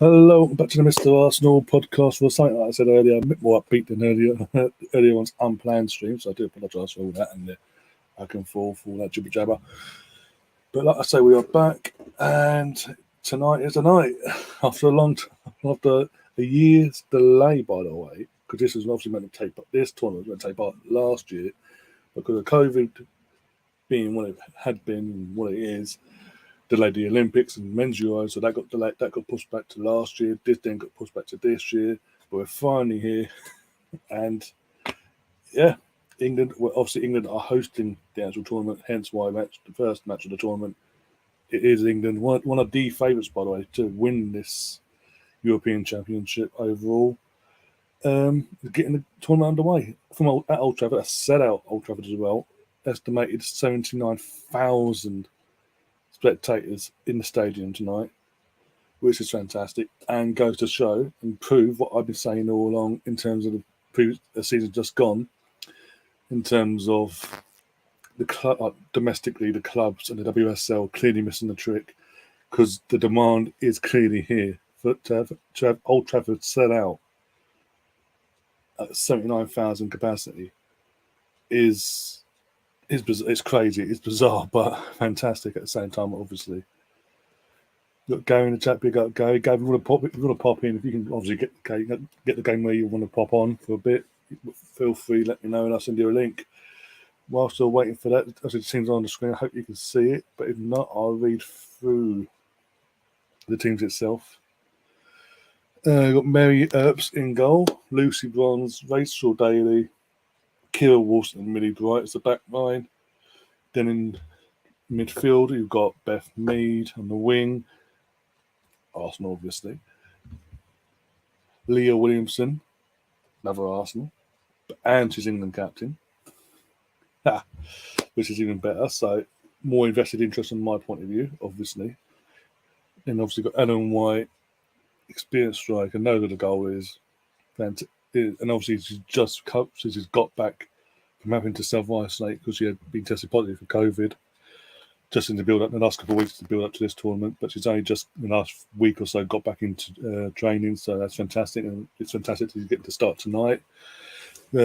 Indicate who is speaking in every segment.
Speaker 1: Hello, welcome back to the Mr. Arsenal podcast. For something like I said earlier, a bit more upbeat than earlier one's unplanned stream, so I do apologise for all that and the back and forth, all that jibber jabber. But like I say, we are back, and tonight is the night after after a year's delay, by the way, because this was obviously meant to take part. This tournament was meant to take part last year, because of COVID being what it had been, what it is. Delayed the Olympics and men's Euros, so that got delayed. That got pushed back to last year. This then got pushed back to this year. But we're finally here, and yeah, England. Well, obviously, England are hosting the actual tournament. Hence, why the first match of the tournament, it is England. One of the favourites, by the way, to win this European Championship overall. Getting the tournament underway at Old Trafford. A set out Old Trafford as well. Estimated 79,000 spectators in the stadium tonight, which is fantastic and goes to show and prove what I've been saying all along in terms of the season just gone, in terms of the club, domestically, the clubs and the WSL clearly missing the trick, because the demand is clearly here to have Old Trafford set out at 79,000 capacity it's crazy, it's bizarre, but fantastic at the same time, obviously. Got Gary in the chat, big up Gary. Gary, if you want to pop in, if you can obviously get the game where you want to pop on for a bit, feel free, let me know and I'll send you a link. While still waiting for that, as it seems on the screen, I hope you can see it, but if not, I'll read through the teams itself. Got Mary Earps in goal, Lucy Bronze, Rachel Daly, Kira Wilson and Millie Bright as the back line. Then in midfield, you've got Beth Mead on the wing, Arsenal obviously. Leah Williamson, another Arsenal, and she's England captain, which is even better. So more invested interest from my point of view, obviously. And obviously got Ellen White, experienced striker, knows what the goal is, and obviously she's got back from having to self-isolate because she had been tested positive for COVID just in the build-up, the last couple of weeks to build up to this tournament, but she's only just in the last week or so got back into training, so that's fantastic, and it's fantastic to get to start tonight.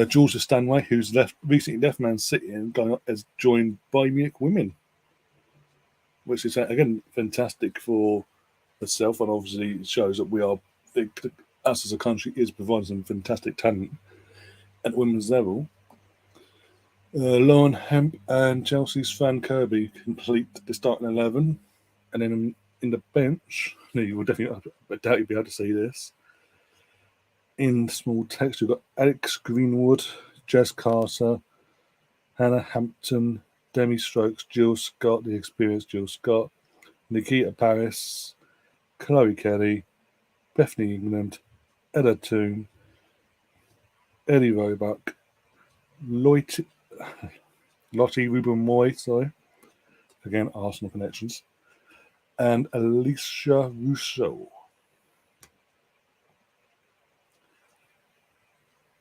Speaker 1: Georgia Stanway, who's recently left Man City and has joined Bayern Munich Women, which is again fantastic for herself, and obviously it shows that us as a country is providing some fantastic talent at women's level. Lauren Hemp and Chelsea's Fran Kirby complete the starting 11. And then in the bench, you will definitely, I doubt you'll be able to see this. In small text, we've got Alex Greenwood, Jess Carter, Hannah Hampton, Demi Stokes, Jill Scott, the experienced Jill Scott, Nikita Paris, Chloe Kelly, Bethany England, Ella Toon, Ellie Roebuck, Lottie Ruben Moy, again, Arsenal connections, and Alicia Rousseau.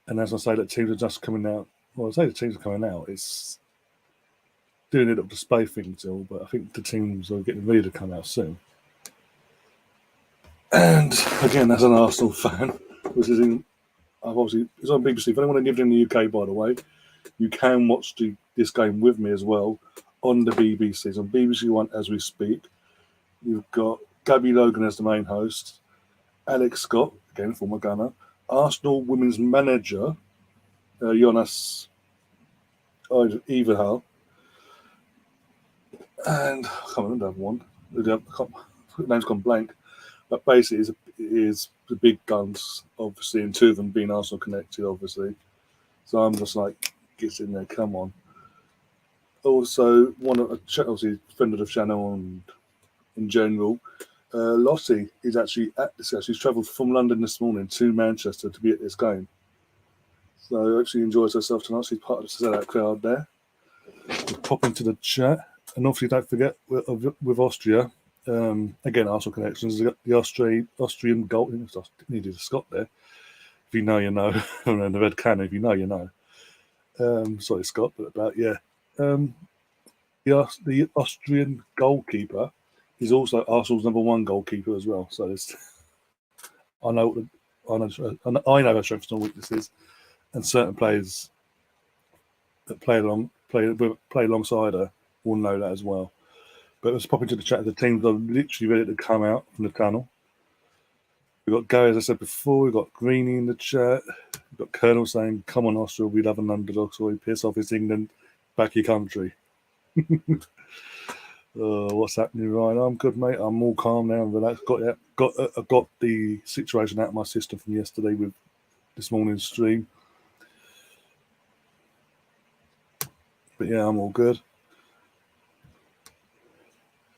Speaker 1: And as I say, that teams are just coming out. Well, I say the teams are coming out. It's doing a little display thing still, but I think the teams are getting ready to come out soon. And again, as an Arsenal fan, which is it's on BBC. If anyone lives in the UK, by the way, you can watch this game with me as well on the BBC. It's on BBC One as we speak. You've got Gabby Logan as the main host, Alex Scott, again, former Gunner, Arsenal women's manager, Jonas Everhall, and I can't remember the other one. The name's gone blank. But basically, it is the big guns, obviously, and two of them being Arsenal connected, obviously. So I'm just like, get in there, come on. Also, obviously, friend of the channel and in general, Lottie is actually at this. She's travelled from London this morning to Manchester to be at this game. So actually enjoys herself tonight. She's part of the sellout crowd there. We'll pop into the chat. And obviously, don't forget, with Austria, again, Arsenal connections, the Austrian goal. I needed a Scott there. If you know, you know. And the red cannon, if you know, you know. Sorry, Scott, but about, yeah. The Austrian goalkeeper is also Arsenal's number one goalkeeper as well. So I know our strengths and weaknesses, and certain players that play alongside her will know that as well. But let's pop into the chat. The teams are literally ready to come out from the tunnel. We've got Gary, as I said before. We've got Greenie in the chat. We've got Colonel saying, "Come on, Austria, we love an underdog, so we piss off his England, back your country." What's happening, Ryan? I'm good, mate. I'm all calm now and relaxed. Got the situation out of my system from yesterday with this morning's stream. But yeah, I'm all good.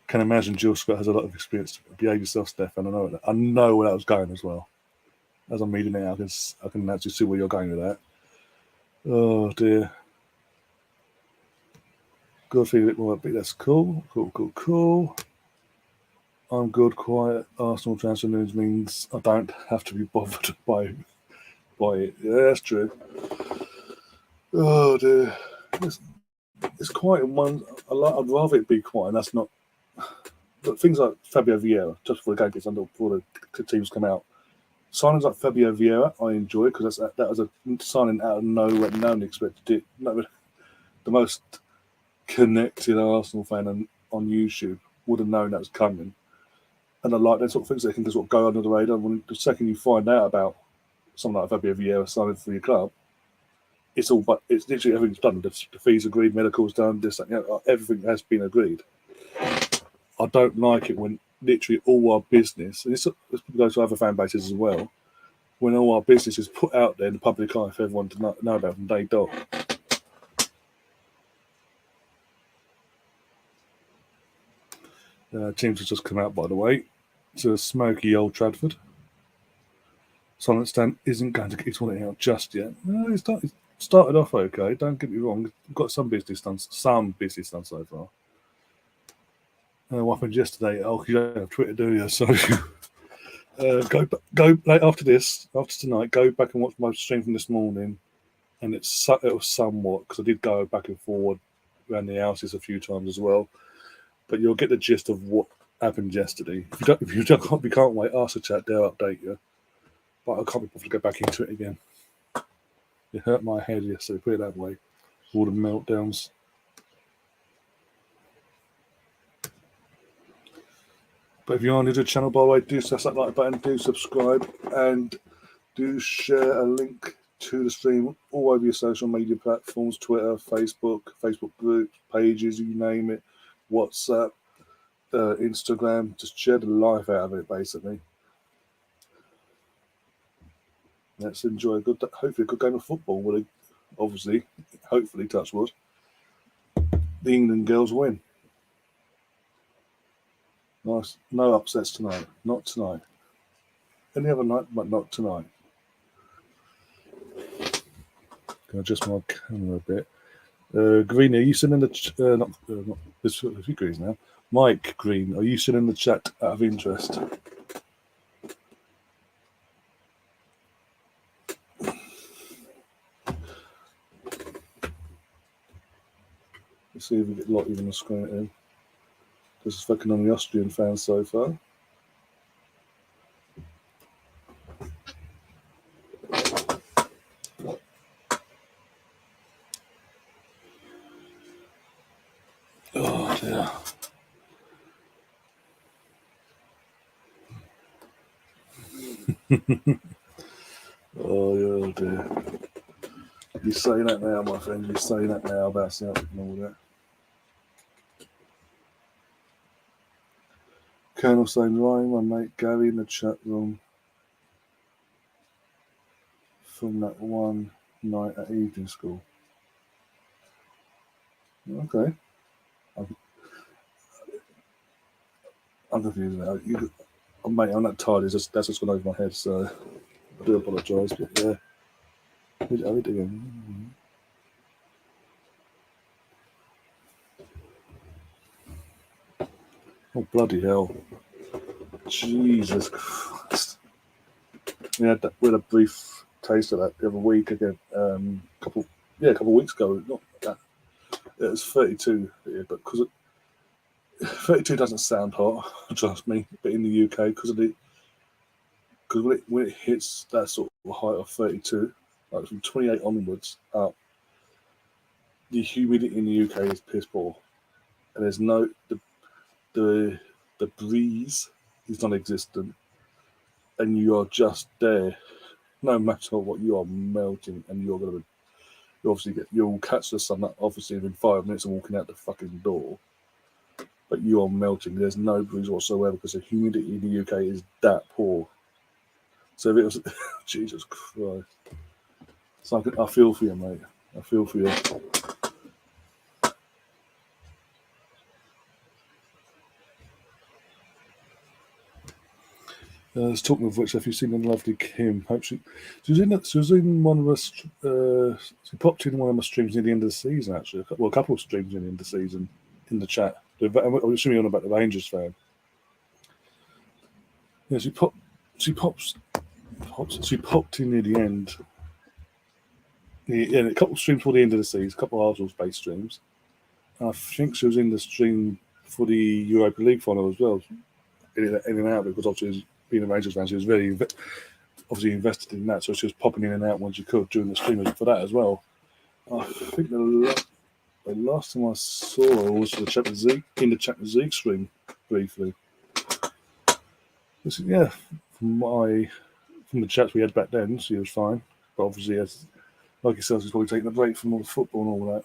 Speaker 1: Can imagine Jill Scott has a lot of experience. Behave yourself, Stefan. I know where that was going as well. As I'm reading it out, I can actually see where you're going with that. Oh dear. Good feeling a bit more upbeat. That's cool. Cool. I'm good, quiet. Arsenal transfer news means I don't have to be bothered by it. Yeah, that's true. Oh dear. It's quiet in one. I'd rather it be quiet, and that's not. But things like Fabio Vieira, just before the game gets under, before the teams come out. Signings like Fabio Vieira, I enjoy because that was a signing out of nowhere. No one expected it. The most connected Arsenal fan on YouTube would have known that was coming. And I like that sort of things that can just sort of go under the radar. When the second you find out about something like Fabio Vieira signing for your club, it's literally everything's done. The fees agreed, medicals done, this, that, everything has been agreed. I don't like it when literally all our business, and this goes to other fan bases as well, when all our business is put out there in the public eye for everyone to know about from day dot. Teams have just come out, by the way, to smoky Old Trafford. Silent Stan isn't going to get his one out just yet. No, it started off okay. Don't get me wrong. We've got some business done so far. What happened yesterday? Oh, you don't have Twitter, do you? So go after tonight. Go back and watch my stream from this morning, and it was somewhat because I did go back and forward around the houses a few times as well. But you'll get the gist of what happened yesterday. If you can't wait, ask the chat. They'll update you. But I can't be bothered to go back into it again. It hurt my head yesterday. Put it that way. All the meltdowns. But if you're new to the channel, by the way, do press that like button, do subscribe, and do share a link to the stream all over your social media platforms, Twitter, Facebook groups, pages, you name it, WhatsApp, Instagram. Just share the life out of it, basically. Let's enjoy hopefully a good game of football. Hopefully, touch wood, the England girls win. Nice. No upsets tonight. Not tonight. Any other night, but not tonight. Can I adjust my camera a bit? Green, are you still in the not there's a few Greens now. Mike Green, are you still in the chat out of interest? Let's see if we get Lottie on the screen in. Just fucking on the Austrian fans so far. Oh dear. Oh dear. You're saying that now, my friend. You're saying that now about Celtic and all that. Colonel saying, Ryan, my mate Gary in the chat room from that one night at evening school. Okay. I'm confused now. Mate, I'm not tired. That's just gone over my head, so I do apologise, but yeah. How are we doing? Oh, bloody hell. Jesus Christ. We had a brief taste of that the other week again. A couple of weeks ago. Not that. It was 32 here, but because 32 doesn't sound hot, trust me, but in the UK, because because when it hits that sort of height of 32, like from 28 onwards up, the humidity in the UK is piss poor, and there's no the breeze is non-existent, and you are just there. No matter what, you are melting, and you'll catch the sun obviously within 5 minutes of walking out the fucking door. But you are melting. There's no breeze whatsoever because the humidity in the UK is that poor. So if it was, Jesus Christ. So I feel for you, mate. I feel for you. Talking of which, if you've seen the lovely Kim, hope she was in one of us. She popped in one of my streams near the end of the season. Actually, a couple of streams near the end of the season in the chat. I'm assuming you're on about the Rangers fan. Yeah, she popped in near the end. Yeah, a couple of streams for the end of the season, a couple of Arsenal-based streams. And I think she was in the stream for the Europa League final as well, in and out, because obviously being a Rangers fan, she was very obviously invested in that, so she was popping in and out when she could during the stream for that as well. I think the last time I saw her was for the Champions League, in the Champions League stream briefly. Yeah, from the chats we had back then, she was fine. But obviously, like yourself, she's probably taking a break from all the football and all that.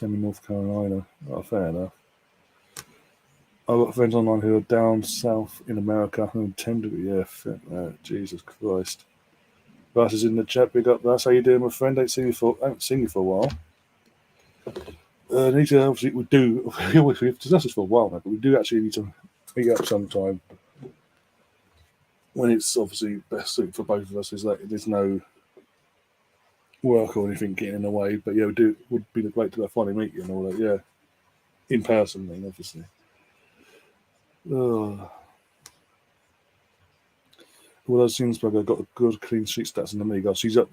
Speaker 1: North Carolina. Oh, fair enough. I've got friends online who are down south in America who intend to be. Yeah, Jesus Christ. Russ is in the chat. Big up, Russ. How you doing, my friend? I haven't seen you for a while. Need to obviously we've discussed this for a while now, but we do actually need to meet up sometime when it's obviously best suited for both of us. Is that there's no work or anything getting in the way, but yeah, would be great to finally meet you and all that. Yeah, in person, then obviously. Well, Zinsberger got a good clean sheet stats in the league. She's up.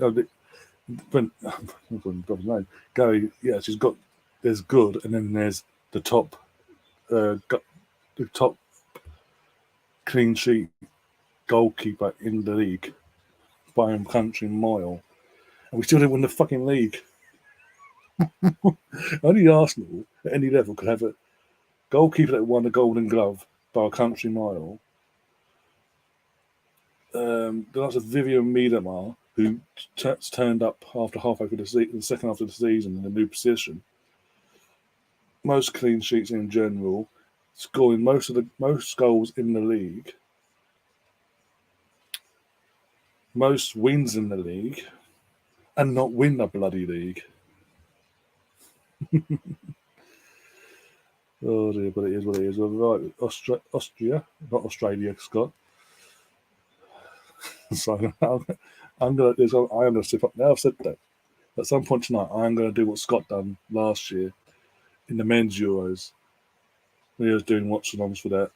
Speaker 1: Gary, yeah, she's got. There's good, and then there's the top clean sheet goalkeeper in the league by a country mile, and we still didn't win the fucking league. Only Arsenal at any level could have a goalkeeper that won the Golden Glove by a country mile. The likes of Vivian Miedemar, who turned up after halfway through the second half of the season in a new position. Most clean sheets in general, scoring most goals in the league, most wins in the league, and not win the bloody league. Oh dear, but it is what it is. Right, Austria, not Australia, Scott. So I am going to step up. Now I've said that. At some point tonight, I am going to do what Scott done last year in the men's Euros. When he was doing watch-alongs for the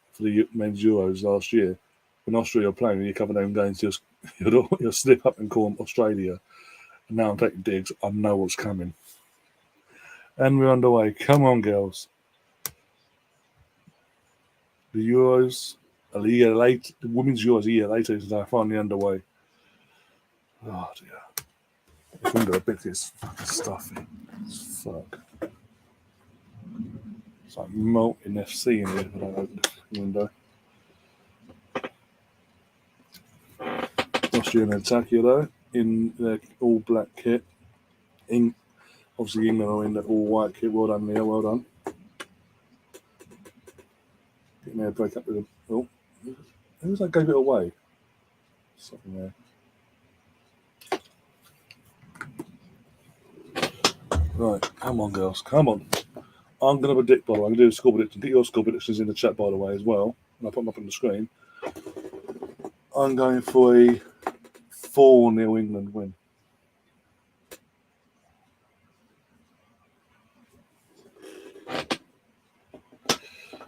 Speaker 1: men's Euros last year. When Austria are playing, you cover them games, you'll slip up and call them Australia. And now I'm taking digs. I know what's coming. And we're underway. Come on, girls. The Euros, a year late. The women's Euros a year later is now finally underway. Oh dear. This window a bit is fucking stuffy. Fuck. It's like molten FC in here when I open the window. Austria and attack here though, in their all black kit. Obviously England are in the all white kit. Well done, Leah. Well done. Getting there, break up with them. Oh, who was that gave it away? Something there. Right, come on, girls, come on. I'm going to predict, by the way. I'm going to do a score prediction. Get your score predictions in the chat, by the way, as well. And I'll put them up on the screen. I'm going for a 4-0 England win.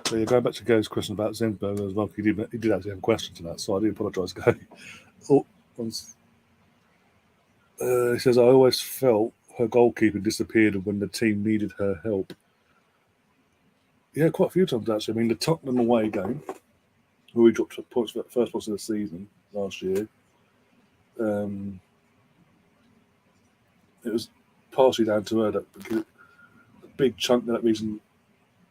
Speaker 1: So you're going back to Gary's question about Zinsberger as well. He did actually have a question to that, so I do apologise, Gary. He says, I always felt her goalkeeper disappeared when the team needed her help. Yeah, quite a few times actually. I mean, the Tottenham away game, where we dropped points for the first points of the season last year. It was partially down to her that because a big chunk of that reason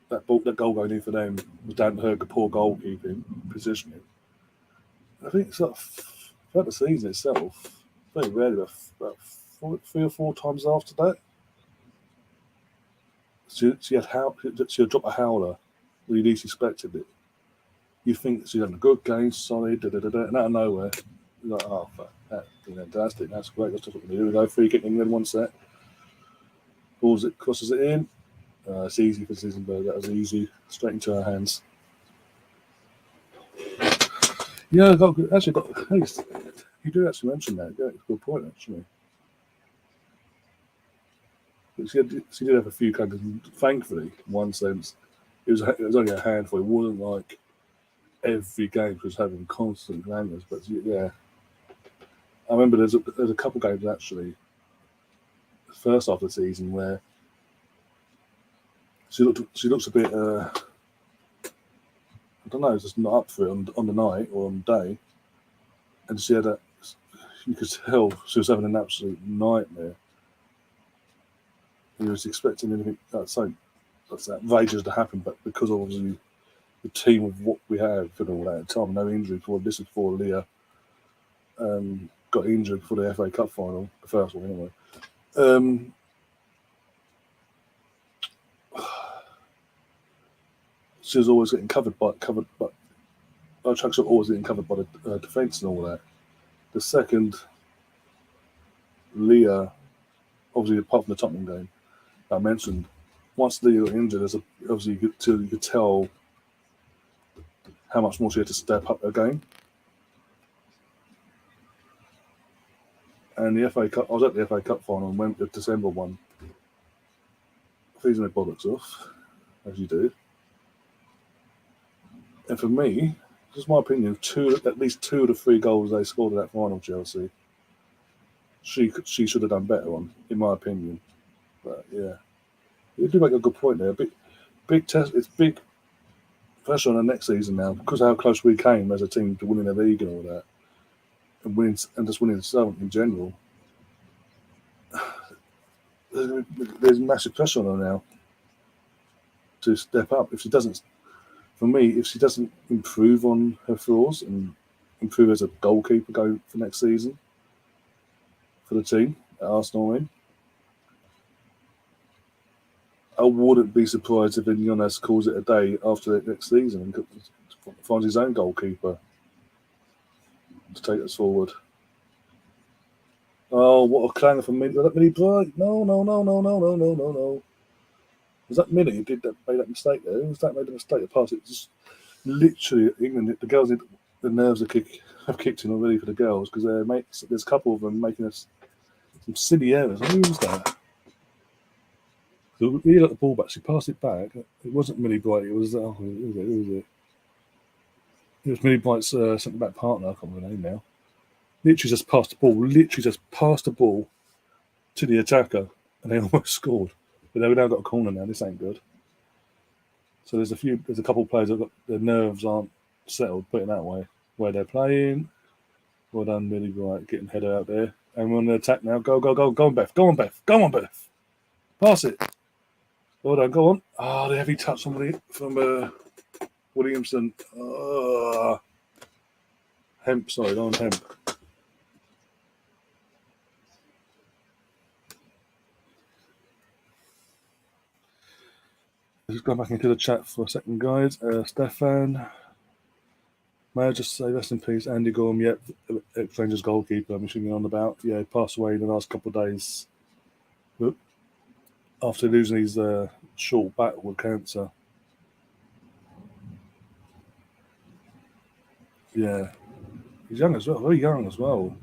Speaker 1: that goal going in for them was down to her poor goalkeeping, positioning. I think it's like throughout the season itself, very rarely, about 3 or 4 times after that, she'd drop a howler when you least expected it. You think she's having a good game, solid, and out of nowhere, you're like, oh, fuck, that's fantastic, that's great, that's just what we do. We go free kick England 1 set, crosses it in. It's easy for Sissenberg. That was easy, straight into her hands. Yeah, you do actually mention that. Yeah, it's a good point, actually. But she did have a few kind of, thankfully, in one sense, it was only a handful. It wasn't like every game she was having constant bangers. But yeah, I remember there's a couple games actually, the first half of the season where she looks a bit, I don't know, just not up for it on the night or on the day, and she had you could tell she was having an absolute nightmare. He was expecting anything that's outrageous to happen, but because obviously the team of what we have and all that time, no injury this is before Leah got injured for the FA Cup final, the first one anyway. She was always getting covered by our tracks are always getting covered by the defence and all that. The second, Leah, obviously apart from the Tottenham game I mentioned, once Leah got injured, obviously you could tell how much more she had to step up her game. And the FA Cup, I was at the FA Cup final and went the December one. Freezing my bollocks off, as you do. And for me, this is my opinion, at least 2 of the 3 goals they scored in that final, Chelsea, she should have done better on, in my opinion. But yeah, you do make a good point there. Big test. It's big pressure on the next season now because of how close we came as a team to winning the league and all that, and just winning the Southern in general. There's massive pressure on her now to step up. If she doesn't improve on her flaws and improve as a goalkeeper go for next season for the team at Arsenal, I wouldn't be surprised if Ignace calls it a day after the next season and finds his own goalkeeper to take us forward. Oh, what a clanger from Millie Bright. No. Was that Millie who made that mistake there? Who was that made the mistake? The pass, it just literally, England, the girls, the nerves have kicked in already for the girls because there's a couple of them making us some silly errors. Who was that? So we got the ball back. She passed it back. It wasn't Millie Bright. It was who was it? It was Millie Bright's centre back partner. I can't remember her name now. Literally just passed the ball to the attacker, and they almost scored. But they've now got a corner now. This ain't good. So there's a couple of players that got their nerves aren't settled, put it that way, where they're playing. Well done, Millie Bright, getting header out there. And we're on the attack now. Go on, Beth. Go on, Beth. Pass it. Well done, go on. Oh, the heavy touch from Williamson. Hemp, sorry, on Hemp. Just go back into the chat for a second, guys. Stefan, may I just say rest in peace, Andy Gorham, ex-Rangers goalkeeper, I'm assuming on about. Yeah, he passed away in the last couple of days after losing his short battle with cancer. Yeah, he's young as well, very young as well.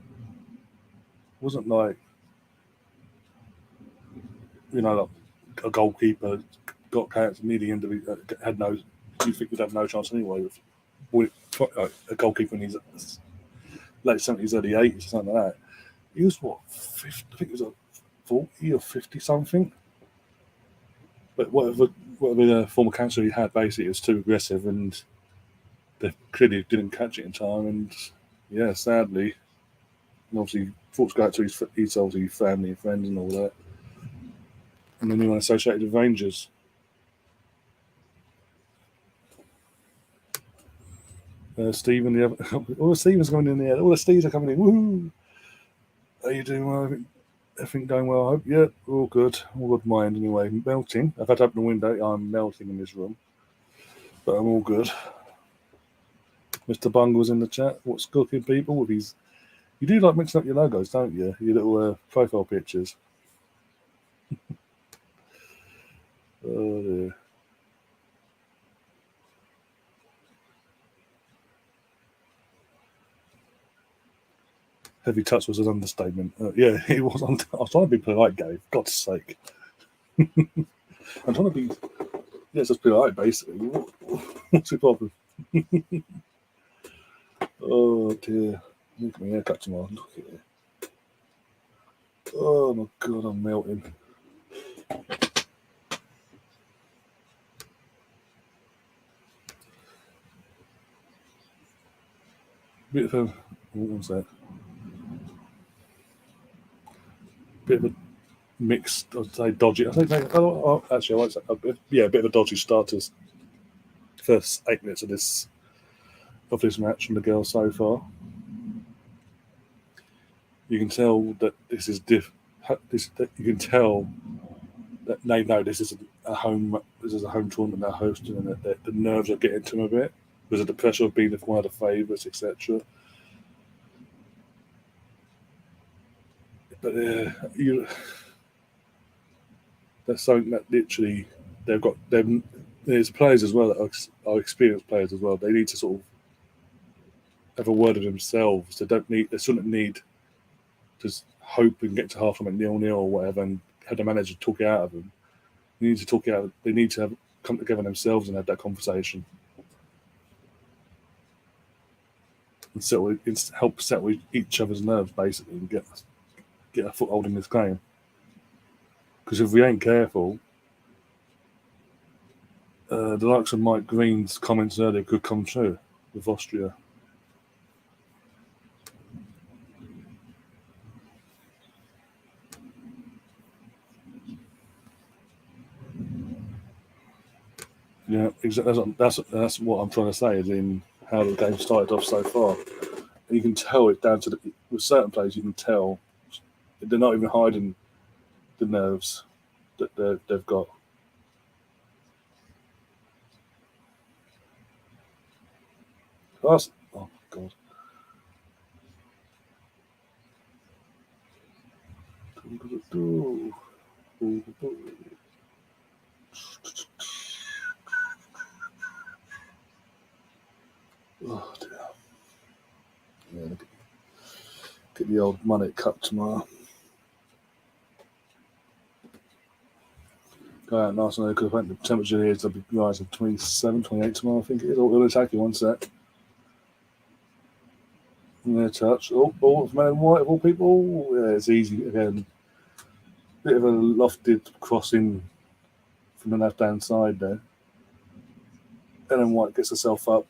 Speaker 1: Wasn't like, like a goalkeeper got cancer near the end of it, had no. You think he'd have no chance anyway with a goalkeeper in his late 70s, early 80s, or something like that. He was 50, I think he was 40 or 50 something. But whatever form of cancer he had, basically, it was too aggressive, and they clearly didn't catch it in time, and yeah, sadly, and obviously thoughts go out to his obviously family and friends and all that, and anyone associated with Rangers. Stephen, all the Stevens coming in there. All the Steves are coming in. Woohoo! Are you doing well? Everything going well? I hope. Yeah, all good. All good mind anyway. Melting. I've had to open the window. I'm melting in this room, but I'm all good. Mr. Bungle's in the chat. What's cooking, people? With his, you do like mixing up your logos, don't you? Your little profile pictures. Oh dear. Heavy touch was an understatement. Yeah, it was. I was trying to be polite, Gabe. God's sake. I'm trying to be. Yeah, just polite, basically. What's the problem? Oh dear. Look at my haircut tomorrow. Look at it. Oh my god, I'm melting. Bit of a. What was that? Bit of a mixed, I'd say dodgy. I think actually, I won't say. Yeah, a bit of a dodgy start to first 8 minutes of this match from the girls so far. You can tell that this is you can tell that they know this is a home tournament they're hosting, and that the nerves are getting to them a bit because of the pressure of being one of the favourites, etc. But that's something that literally they've got. There's players as well that are experienced players as well. They need to sort of have a word of themselves. They shouldn't need to hope and get to half time at 0-0 or whatever and have the manager talk it out of them. They need to talk it out. They need to come together themselves and have that conversation and help settle each other's nerves basically and get a foothold in this game. Because if we ain't careful, the likes of Mike Green's comments earlier could come true with Austria. Yeah, exactly. That's what I'm trying to say. Is in how the game started off so far. And you can tell it down to with certain players. You can tell they're not even hiding the nerves that they've got. Oh God. Oh dear. Yeah, get the old money cup tomorrow. Go out nice and early because I think the temperature here is going to be rising 27, 28 tomorrow, I think it is. It'll take you one sec. Yeah, touch. Oh, man in white of all people. Yeah, it's easy again. Bit of a lofted crossing from the left-hand side there. Ellen White gets herself up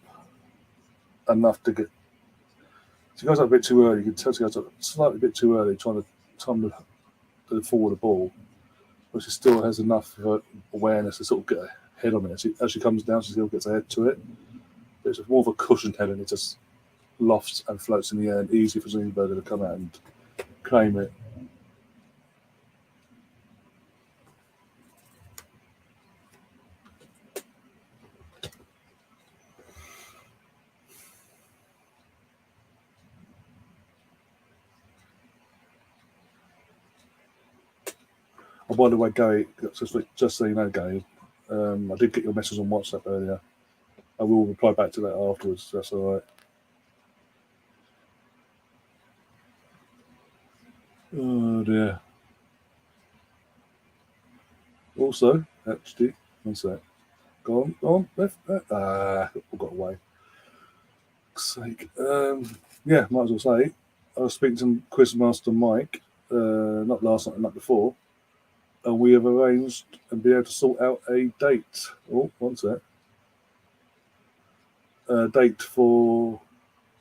Speaker 1: enough to get. She goes up a bit too early. You can tell she goes up slightly bit too early, trying to tumble forward the ball, but she still has enough awareness to sort of get her head on it. As she comes down, she still gets her head to it. But it's more of a cushioned head, and it just lofts and floats in the air, and easy for Zunberger to come out and claim it. Oh, by the way, Gary, just so you know, Gary, I did get your message on WhatsApp earlier. I will reply back to that afterwards. That's all right. Oh dear. Also, actually, one sec. Go on, left. Got away. Sake. Yeah, might as well say. I was speaking to Quizmaster Mike, not last night, the night before, and we have arranged and be able to sort out a date. Oh, one sec. date for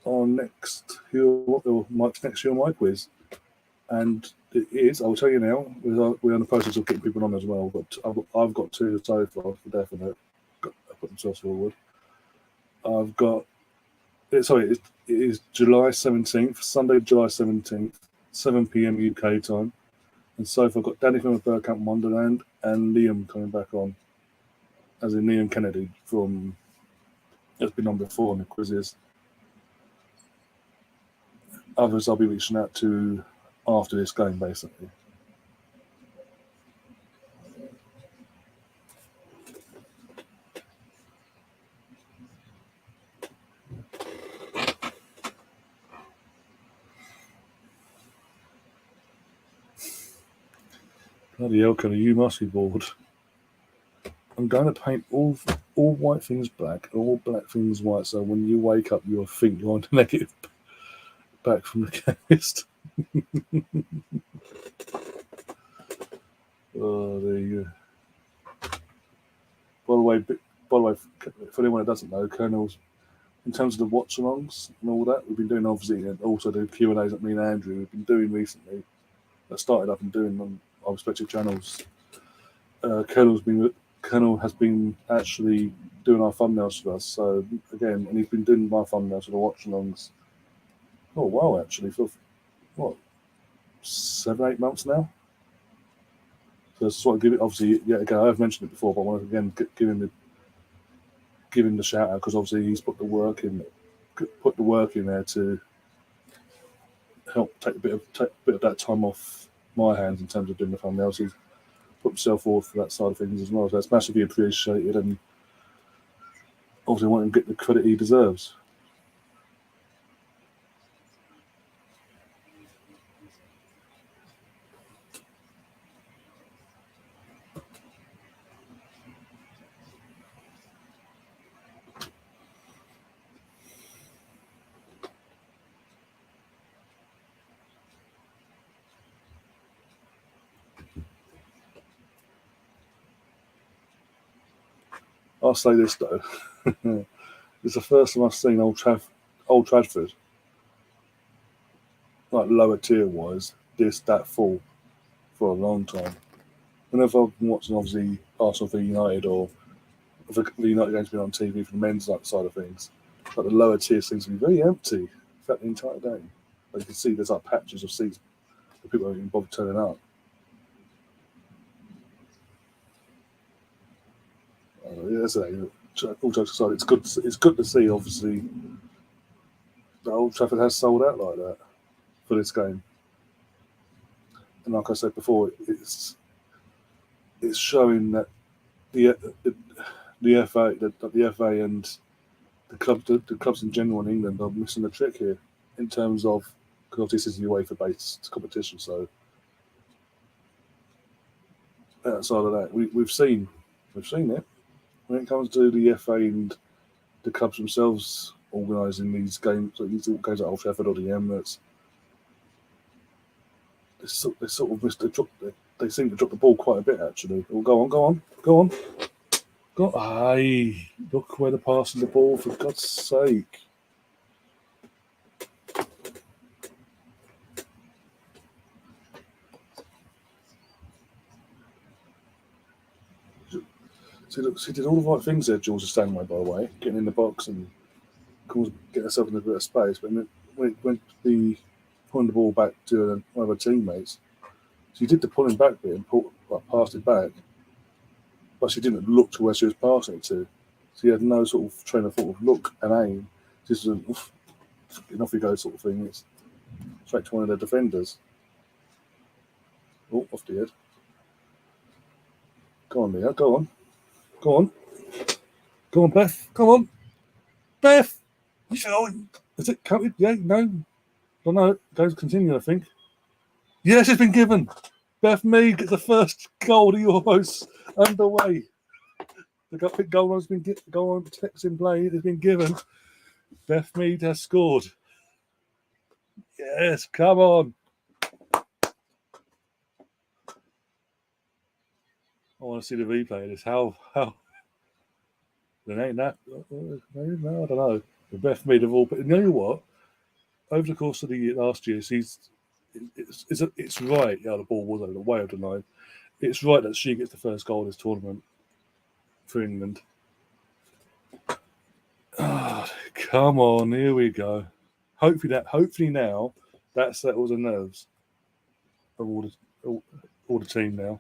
Speaker 1: our next Mike's next year my quiz, and it is. I'll tell you now. We're in the process of getting people on as well. But I've got 2 so far for definite. I put themselves forward. I've got. It is July 17th, Sunday, July 17th, 7 p.m. UK time. And so far, I've got Danny from the Burkamp Wonderland and Liam coming back on, as in Liam Kennedy has been on before in the quizzes. Others I'll be reaching out to after this game, basically. Bloody hell, Kenny, you must be bored. I'm going to paint all white things black, all black things white, so when you wake up, you'll think you're on the negative back from the chemist. Oh, there you go. By the way, for anyone that doesn't know, Colonel's, in terms of the watch-alongs and all that, we've been doing, obviously, and also the Q&As that me and Andrew have been doing recently. I started up and doing on our respective channels. Colonel has been actually doing our thumbnails for us. So again, and he's been doing my thumbnails for the watch-alongs. Oh wow, actually, for what 7-8 months now. So that's what I give it. Obviously, yeah, again, I've mentioned it before, but I want to again give him the shout out because obviously he's put the work in there to help take a bit of that time off my hands in terms of doing the thumbnails. He's put himself forward for that side of things as well. So that's massively appreciated, and obviously I want him to get the credit he deserves. I'll say this though, it's the first time I've seen Old Trafford, like lower tier wise, that full for a long time. Whenever I've been watching, obviously Arsenal v United or the United games been on TV for the men's side of things, like the lower tier seems to be very empty throughout the entire game. But you can see there's like patches of seats that people haven't even bothered turning up. All jokes aside, it's good to see. Obviously, that Old Trafford has sold out like that for this game, and like I said before, it's showing that the FA and the clubs in general in England are missing the trick here in terms of, because this is the UEFA-based competition. So outside of that, we've seen it when it comes to the FA and the clubs themselves organising these games, like these games at Old Trafford or the Emirates. They sort of missed they seem to drop the ball quite a bit actually. Well, go on. Aye, look where they're passing the ball, for God's sake. See, look, he did all the right things there, George Stanway, by the way, getting in the box and getting herself in a bit of space. But when it went to be pulling the ball back to one of her teammates, she did the pulling back bit and passed it back, but she didn't look to where she was passing it to. She had no sort of train of thought of look and aim. Just an off you go sort of thing. It's straight to one of their defenders. Oh, off the head. Go on, Leah. Go on, Beth. Come on, Beth. Is it counted? Yeah, no. Well, no, it goes continue, I think. Yes, it's been given. Beth Mead gets the first goal of Euros underway. The goal has been text in play. It has been given. Beth Mead has scored. Yes, come on. I want to see the replay of this. How? Then ain't that? No, I don't know. The Beth made of all, but you know what? Over the course of the year, last year, it's right. Yeah, the ball was over the way over the line. It's right that she gets the first goal of this tournament for England. Oh, come on, here we go. Hopefully now that settles the nerves of all the team now.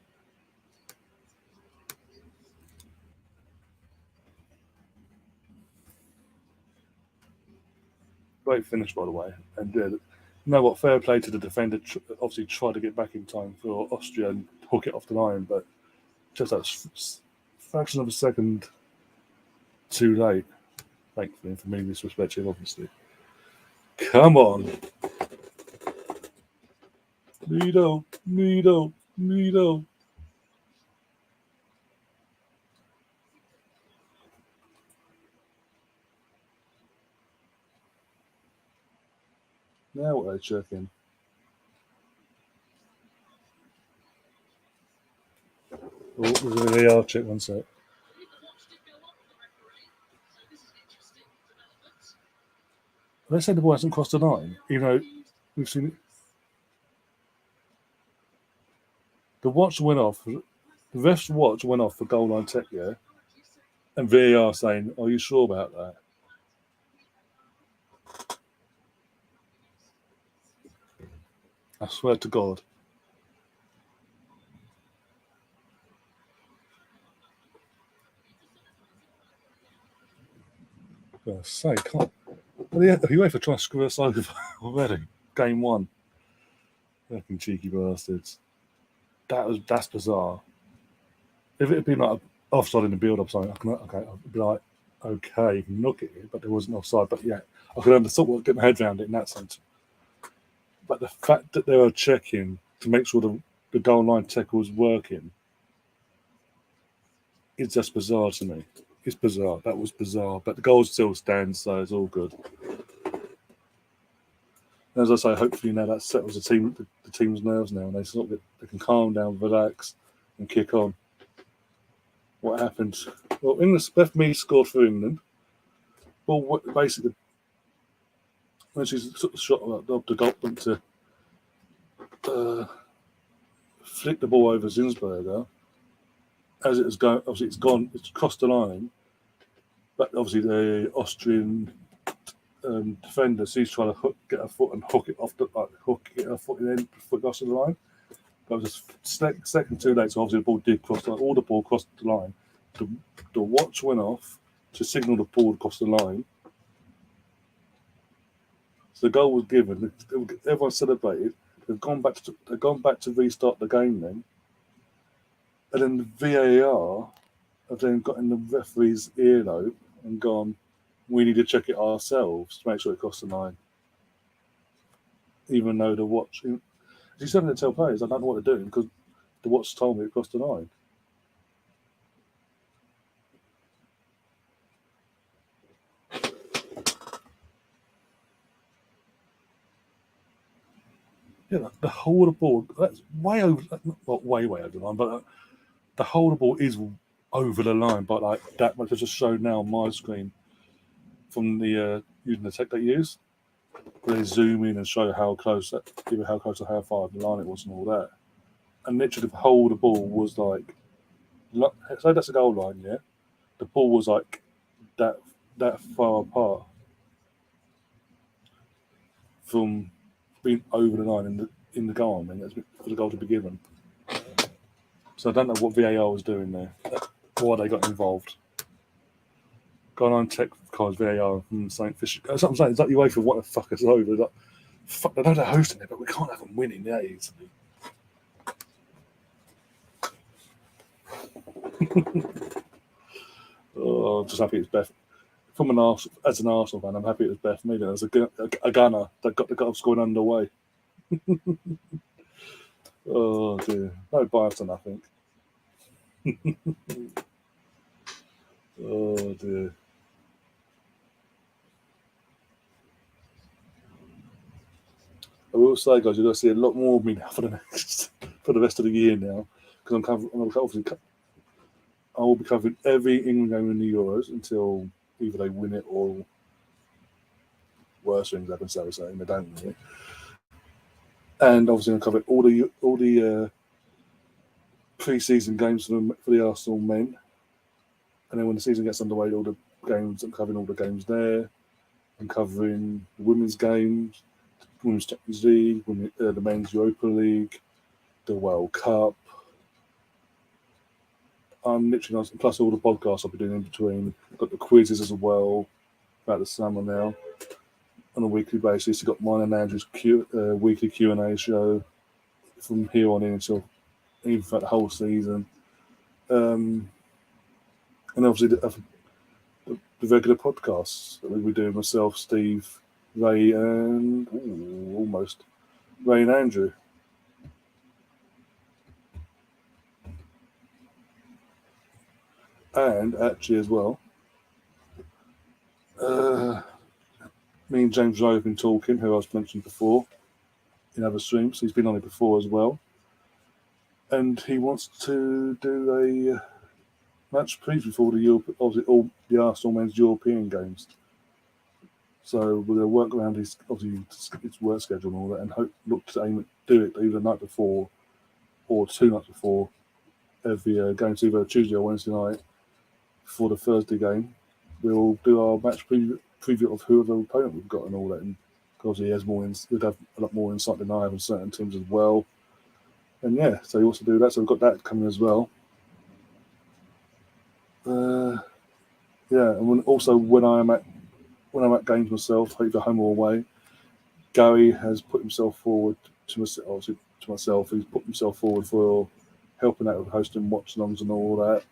Speaker 1: Great finish, by the way. And you know what? Fair play to the defender. Obviously, tried to get back in time for Austria and hook it off the line, but just that fraction of a second too late. Thankfully, from English perspective, obviously. Come on. Nido. Now what are they checking? Oh, there's a VAR check, one sec. They said the ball hasn't crossed the line, even though we've seen it. The watch went off. The ref's watch went off for goal line tech, yeah? And VAR saying, are you sure about that? I swear to God. For God's sake, can't. Uefa trying to screw us over already. Game one. Fucking cheeky bastards. That's bizarre. If it had been like offside in the build up, something, I'd be like, okay, you can look at it, but there wasn't offside. But yeah, I could understand, get my head around it in that sense. But the fact that they were checking to make sure the goal line tackle was working is just bizarre to me. It's bizarre. That was bizarre. But the goal still stands, so it's all good. As I say, hopefully now that settles the team's nerves now, and they can calm down, relax, and kick on. What happened? Well, England, Beth Mead scored for England. Well, basically, when she shot up the goal to flick the ball over Zinsberger, as it was going, obviously it's crossed the line, but obviously the Austrian defender, she's trying to get her foot and hook it off get her foot in before it goes to the line. But it was a second too late, so obviously the ball did cross the line. All the ball crossed the line. The watch went off to signal the ball across the line. So the goal was given. Everyone celebrated. They've gone back to restart the game then, and then the VAR have then got in the referee's earlobe and gone, we need to check it ourselves to make sure it crossed the line. Even though the watch, you said to tell players, I don't know what to do because the watch told me it crossed the line. Yeah, the whole of the ball, that's way over, well, way over the line, but the whole of the ball is over the line, but like that much. I just showed now on my screen from the using the tech they use. They zoom in and show how close or how far the line it was and all that. And literally the whole of the ball was like, so that's a goal line, yeah? The ball was like that far apart from being over the line in the goal. I mean, for the goal to be given. So I don't know what VAR was doing there. Why they got involved. Gone on tech cards VAR something fishy. That's what I'm saying. It's like UEFA what the fuck us over. Like, fuck, I know they're hosting it, but we can't have them winning that easily. Oh, I'm just happy it's Beth. As an Arsenal fan, I'm happy it was Beth Mead. As a gunner that got the goal scoring underway. Oh dear, no bias on, I think. Oh dear. I will say, guys, you're going to see a lot more of me now for the rest of the year now, because I'm obviously I will be covering every England game in the Euros until either they win it or worse things happen, so they don't win it. And obviously, I'm covering all the pre-season games for the Arsenal men. And then when the season gets underway, all the games, I'm covering all the games there. I'm covering the women's games, women's Champions League, the men's Europa League, the World Cup. I'm literally, plus all the podcasts I'll be doing in between. Got the quizzes as well about the summer now on a weekly basis. You've got mine and Andrew's weekly Q&A show from here on in until even for the whole season. And obviously the regular podcasts that we do, myself, Steve, Ray, and almost Ray and Andrew. And actually as well, me and James Rowe have been talking, who I've mentioned before in other streams. He's been on it before as well. And he wants to do a match preview for all the Arsenal men's European games. So we're going to work around his work schedule and all that, and look to aim at do it either the night before or 2 nights before every game, to either Tuesday or Wednesday night for the Thursday game. We'll do our match preview of who the opponent we've got and all that. And obviously, he has we'd have a lot more insight than I have on certain teams as well. And yeah, so he wants to do that. So we've got that coming as well. Yeah, and when I'm at games myself, either home or away, Gary has put himself forward to myself. He's put himself forward for helping out with hosting watch-alongs and all that.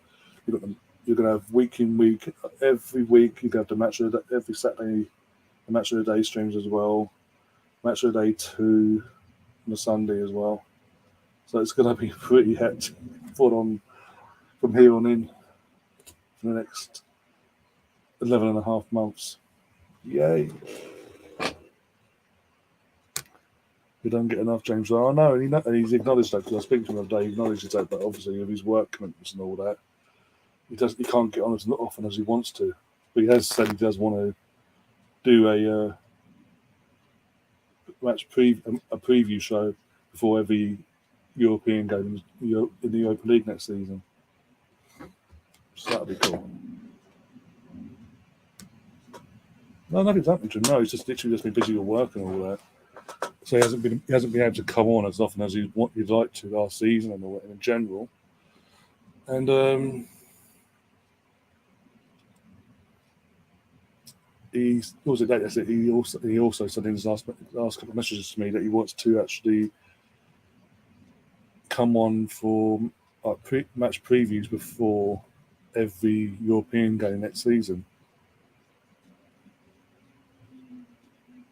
Speaker 1: You're going to have week in week, every week. You're going to have the match of the, every Saturday, the match of the day streams as well. Match of the day 2 on the Sunday as well. So it's going to be pretty hectic on from here on in for the next 11 and a half months. Yay. We don't get enough, James. I know, and he's acknowledged that, because I was speaking to him the other day. He acknowledges that, but obviously with his work commitments and all that, he can't get on as often as he wants to. But he has said he does want to do a preview show before every European game in the Europa League next season. So that'll be cool. No, nothing's happened to him. No, he's just literally been busy with work and all that. So he hasn't been able to come on as often as he'd like to last season and all that in general. And he also said in his last couple of messages to me that he wants to actually come on for match previews before every European game next season.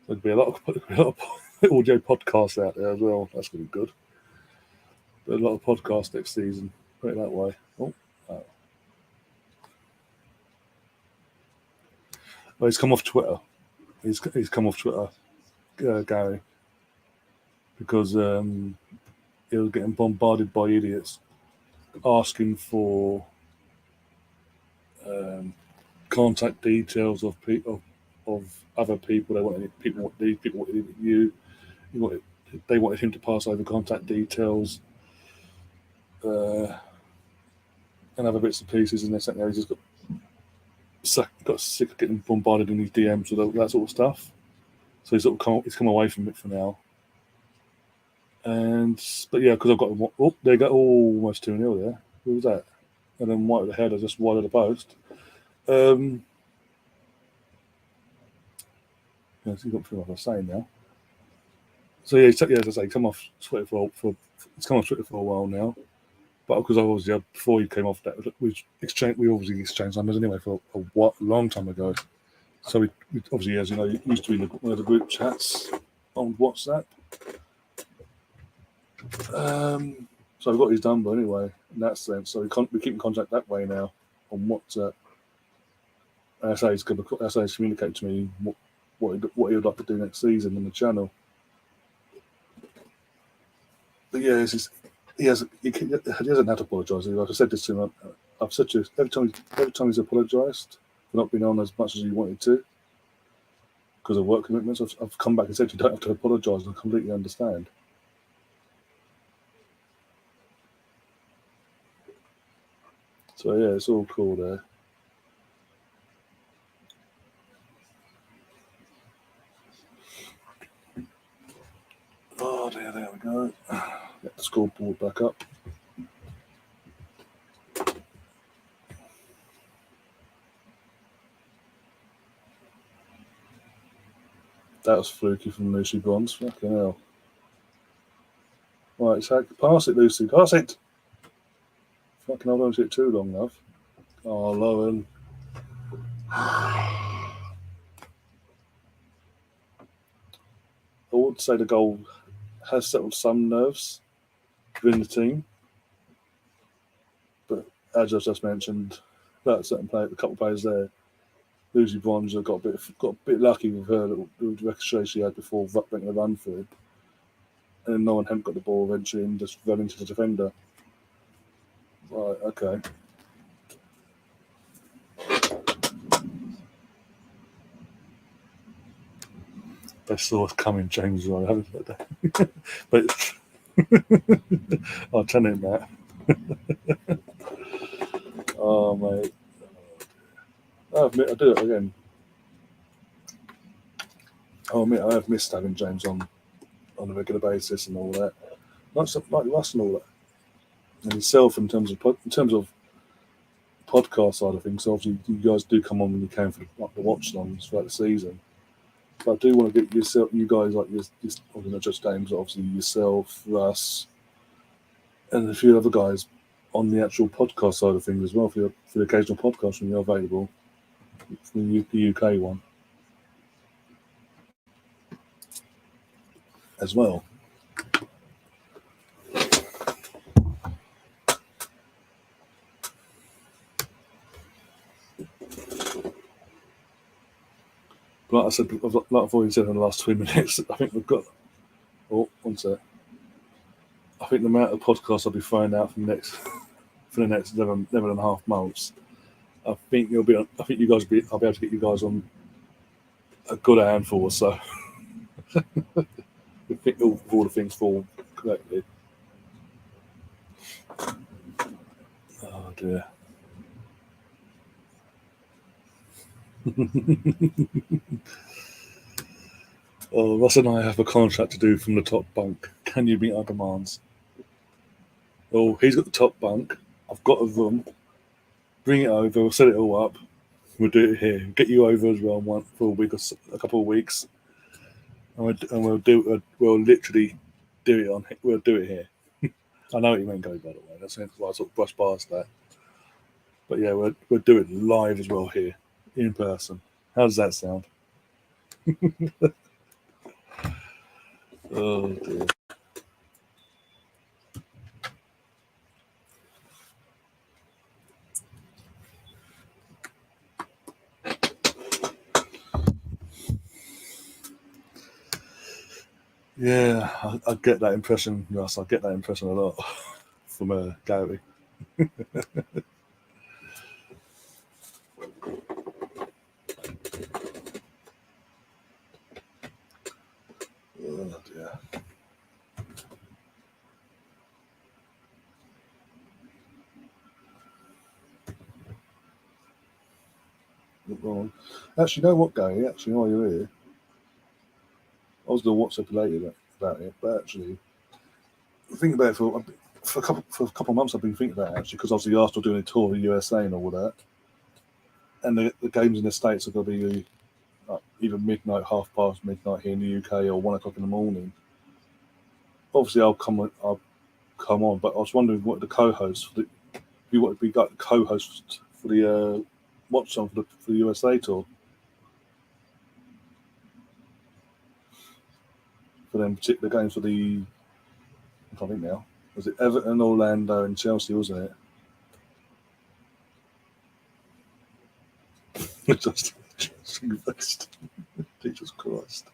Speaker 1: There'd be a lot of audio podcasts out there as well. That's going to be good. But a lot of podcasts next season. Put it that way. Well, he's come off Twitter. He's come off Twitter, Gary, because he was getting bombarded by idiots asking for contact details of other people. They wanted you. They wanted him to pass over contact details and other bits and pieces, and this and that. He just got sick of getting bombarded in his DMs with that sort of stuff. So he's come away from it for now. But yeah, because I've got they got almost 2-0 there. Who was that? And then white with the header, just wide of the post. Yes, you've got to feel what I was saying now. So yeah, as I say, come off Twitter it's come off Twitter for a while now. But because obviously before you came off that, we obviously exchanged numbers anyway for a long time ago. So we obviously, as you know, used to be in one of the group chats on WhatsApp. So I've got his number anyway in that sense. So we keep in contact that way now on WhatsApp. And that's how he's communicated to me what he would like to do next season on the channel. But yeah, he hasn't had to apologise. Like I said this to him I've said to you, every time he's apologised for not being on as much as he wanted to because of work commitments, I've come back and said you don't have to apologise, and I completely understand. So yeah, it's all cool there. Oh, there we go. Get the scoreboard back up. That was fluky from Lucy Bonds. Fucking hell. Right, so pass it, Lucy. Pass it. Fucking hold on to it too long, love. Oh, Lauren. I would say the goal has settled some nerves within the team, but as I just mentioned, that certain player, a couple of players there, Lucy Bonds got a bit lucky with her little ricochet she had before making a run through, and no one hadn't got the ball eventually and just ran into the defender. Right, okay. They saw us coming, James. I haven't they? But I'll tell him that. Oh, mate. I admit I do it again. I admit I have missed having James on a regular basis and all that. Like Russ and all that. And himself in terms of podcast side of things. So obviously, you guys do come on when you can for the watch longs throughout the season. But I do want to get you guys like not just James, obviously yourself, Russ, and a few other guys on the actual podcast side of things as well for the occasional podcast when you're available, from the UK one as well. But like I said, like I've already said in the last 2 minutes, I think we've got. Oh, one sec. I think the amount of podcasts I'll be throwing out for the next 11.5 months, I think you guys I'll be able to get you guys on a good handful or so. We think all the things fall correctly. Oh dear. Oh, Russ and I have a contract to do from the top bunk. Can you meet our demands? Oh, he's got the top bunk. I've got a room. Bring it over. We'll set it all up. We'll do it here. Get you over as well for a week or a couple of weeks, and we'll literally do it on. We'll do it here. I know what you meant, Gary, by the way. That's why I sort of brushed past that. But yeah, we'll do it live as well here, in person. How does that sound? Oh dear. Yeah, I get that impression, Russ. I get that impression a lot from Gary. Oh dear. Look wrong. Actually, you know what, Gary? Actually, while you're here, I was going to WhatsApp you later about it, but actually, think about it for a couple of months. I've been thinking about it actually, because obviously Arsenal doing a tour of the USA and all that, and the games in the States are going to be either midnight, half past midnight here in the UK, or 1 o'clock in the morning. Obviously, I'll come on, but I was wondering what the co-host, if you want to be like the co-host for the watch song for the USA tour, for them particular games for the, I can't think now, was it Everton, Orlando, and Chelsea, wasn't it? Just Jesus Christ.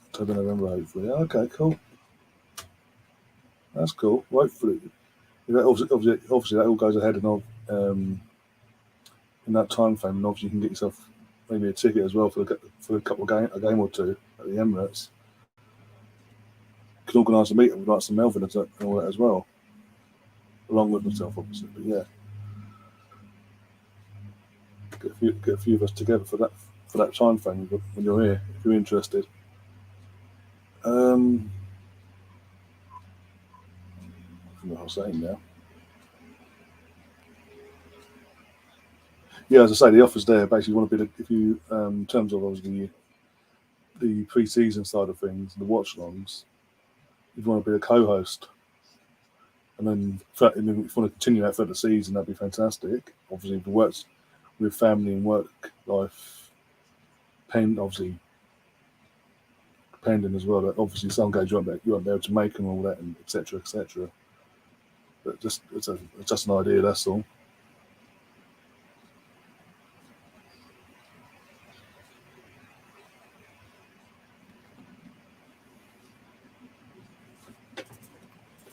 Speaker 1: October, November, hopefully. Okay, cool. That's cool. Hopefully, obviously that all goes ahead and in that time frame, and obviously you can get yourself maybe a ticket as well for a couple of a game or two at the Emirates. You can organise a meeting with like some Melvin and all that as well, along with myself, obviously. But yeah, get a few of us together for that time frame when you're here, if you're interested. I don't know what I was saying now. Yeah, as I say, the offer's there. Basically, you want to be if you in terms of obviously the pre-season side of things, the watch-alongs, if you want to be a co-host, and then if you want to continue that for the season, that'd be fantastic. Obviously, if it works with family and work life, obviously pending as well. That obviously some games you won't be able to make and all that, and etc. etc. But it's just an idea. That's all.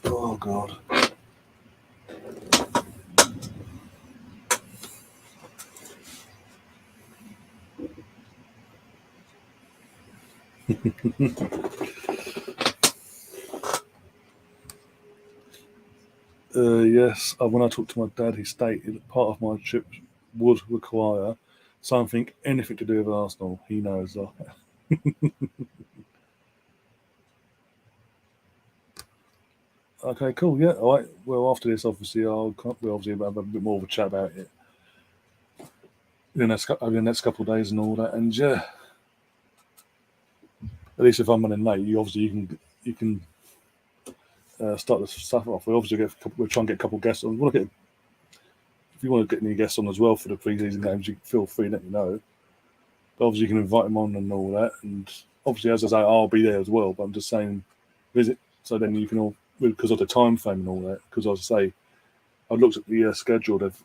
Speaker 1: Oh God. Yes, when I talked to my dad, he stated that part of my trip would require anything to do with Arsenal. He knows that. Okay, cool. Yeah, all right. Well, after this, obviously, we'll obviously have a bit more of a chat about it over the next couple of days and all that. And yeah, at least if I'm running late, you can start the stuff off. We'll try and get a couple of guests on. If you want to get any guests on as well for the pre-season games, you feel free to let me know. But obviously, you can invite them on and all that. And obviously, as I say, I'll be there as well. But I'm just saying, visit so then you can all, because of the time frame and all that. Because as I say, I looked at the schedule. They've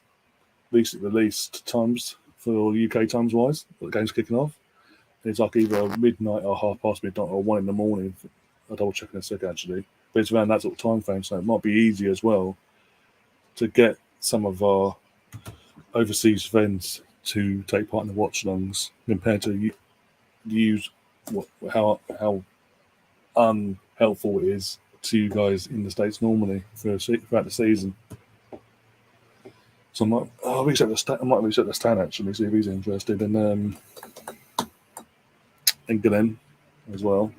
Speaker 1: recently released times for UK times wise. The game's kicking off. And it's like either midnight or half past midnight or 1 a.m. I'll double check in a sec actually. But it's around that sort of time frame, so it might be easy as well to get some of our overseas friends to take part in the watch-alongs compared to use how unhelpful it is to you guys in the States normally throughout the season. So I might reach out to Stan actually, see if he's interested, and Glenn as well.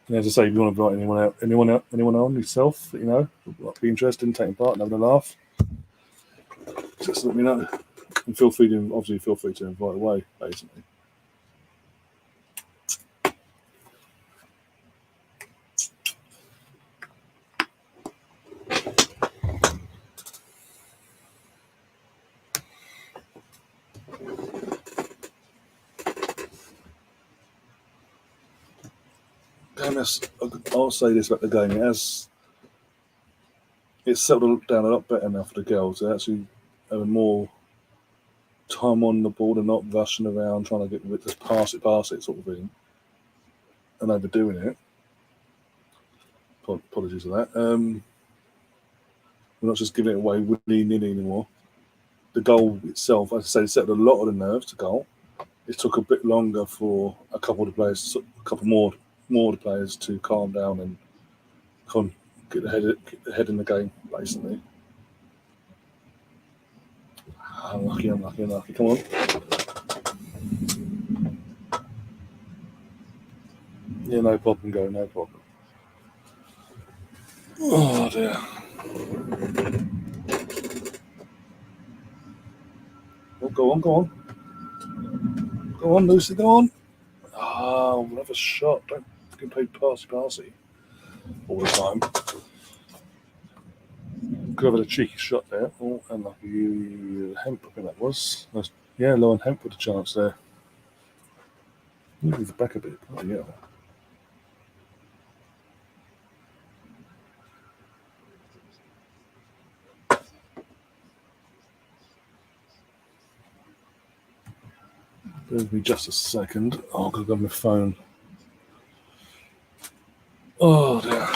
Speaker 1: And as I say, if you want to invite anyone on yourself that you know might be interested in taking part and having a laugh, just let me know. And feel free to invite away, basically. I'll say this about the game. It's settled down a lot better now for the girls. They're actually having more time on the ball and not rushing around trying to just pass it sort of thing and overdoing it. Apologies for that. We're not just giving it away willy-nilly anymore. The goal itself, as I say, settled a lot of the nerves to goal. It took a bit longer for a couple more of the players to calm down and get ahead in the game, basically. Unlucky. Come on. Yeah, no problem, no problem. Oh dear. Oh, go on. Go on, Lucy, go on. We'll have a shot. Don't fucking play passy all the time. Could have had a cheeky shot there. Oh, and lucky Hemp, I think that was. Yeah, Lauren Hemp with a chance there. Move the back a bit. Oh, yeah. Give me just a second. Oh, I've got to go on my phone. Oh, dear.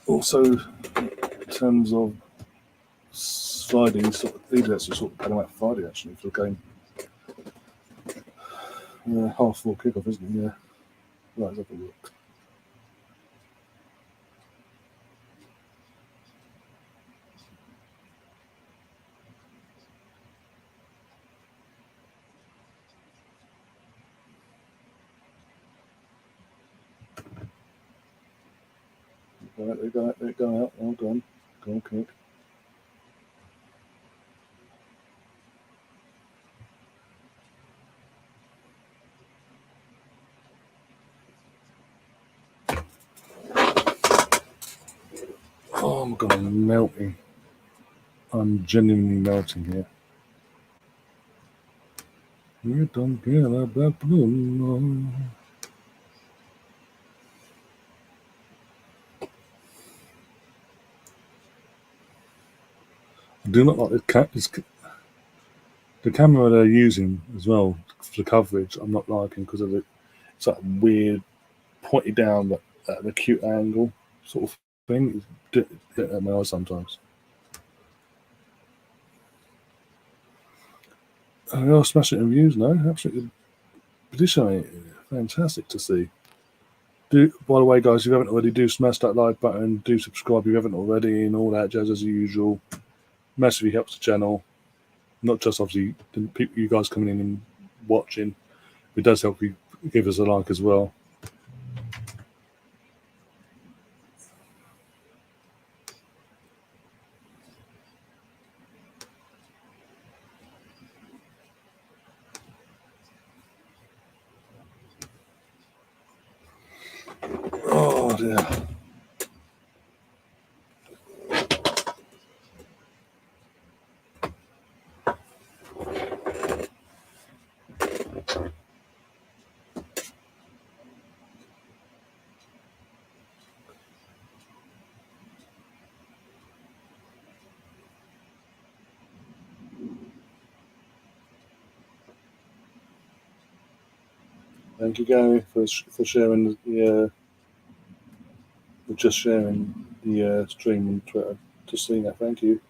Speaker 1: Also, in terms of Friday, these actually sort of going out Friday actually for the game. 4:30 kickoff, isn't it? Yeah. Right, let's have a look. Right, they're going out. Well done. Go on, kick. Oh my god, I'm melting. I'm genuinely melting here. You don't care about blue. I do not like the camera they're using as well for the coverage. I'm not liking because of it's that weird pointy down at an acute angle sort of thing. It's at my eyes sometimes. They are smashing in views now. Absolutely positioning. Fantastic to see. By the way, guys, if you haven't already, do smash that like button. Do subscribe if you haven't already, and all that jazz as usual. Massively helps the channel. Not just obviously the people, you guys coming in and watching. It does help you give us a like as well. Oh dear. Thank you, Gary, for sharing the for just sharing the stream on Twitter. Just seeing that. Thank you.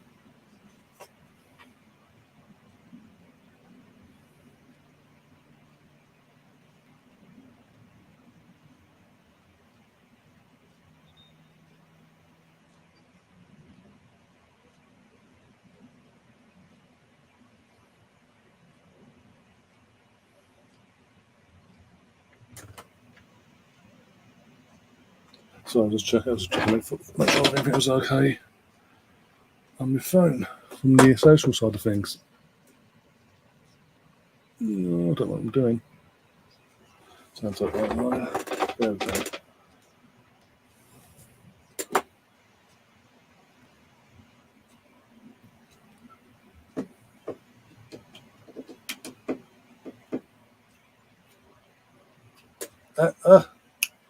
Speaker 1: So I was just checking make sure everything was okay on my phone from the social side of things. No, I don't know what I'm doing. Sounds like that one. There we go.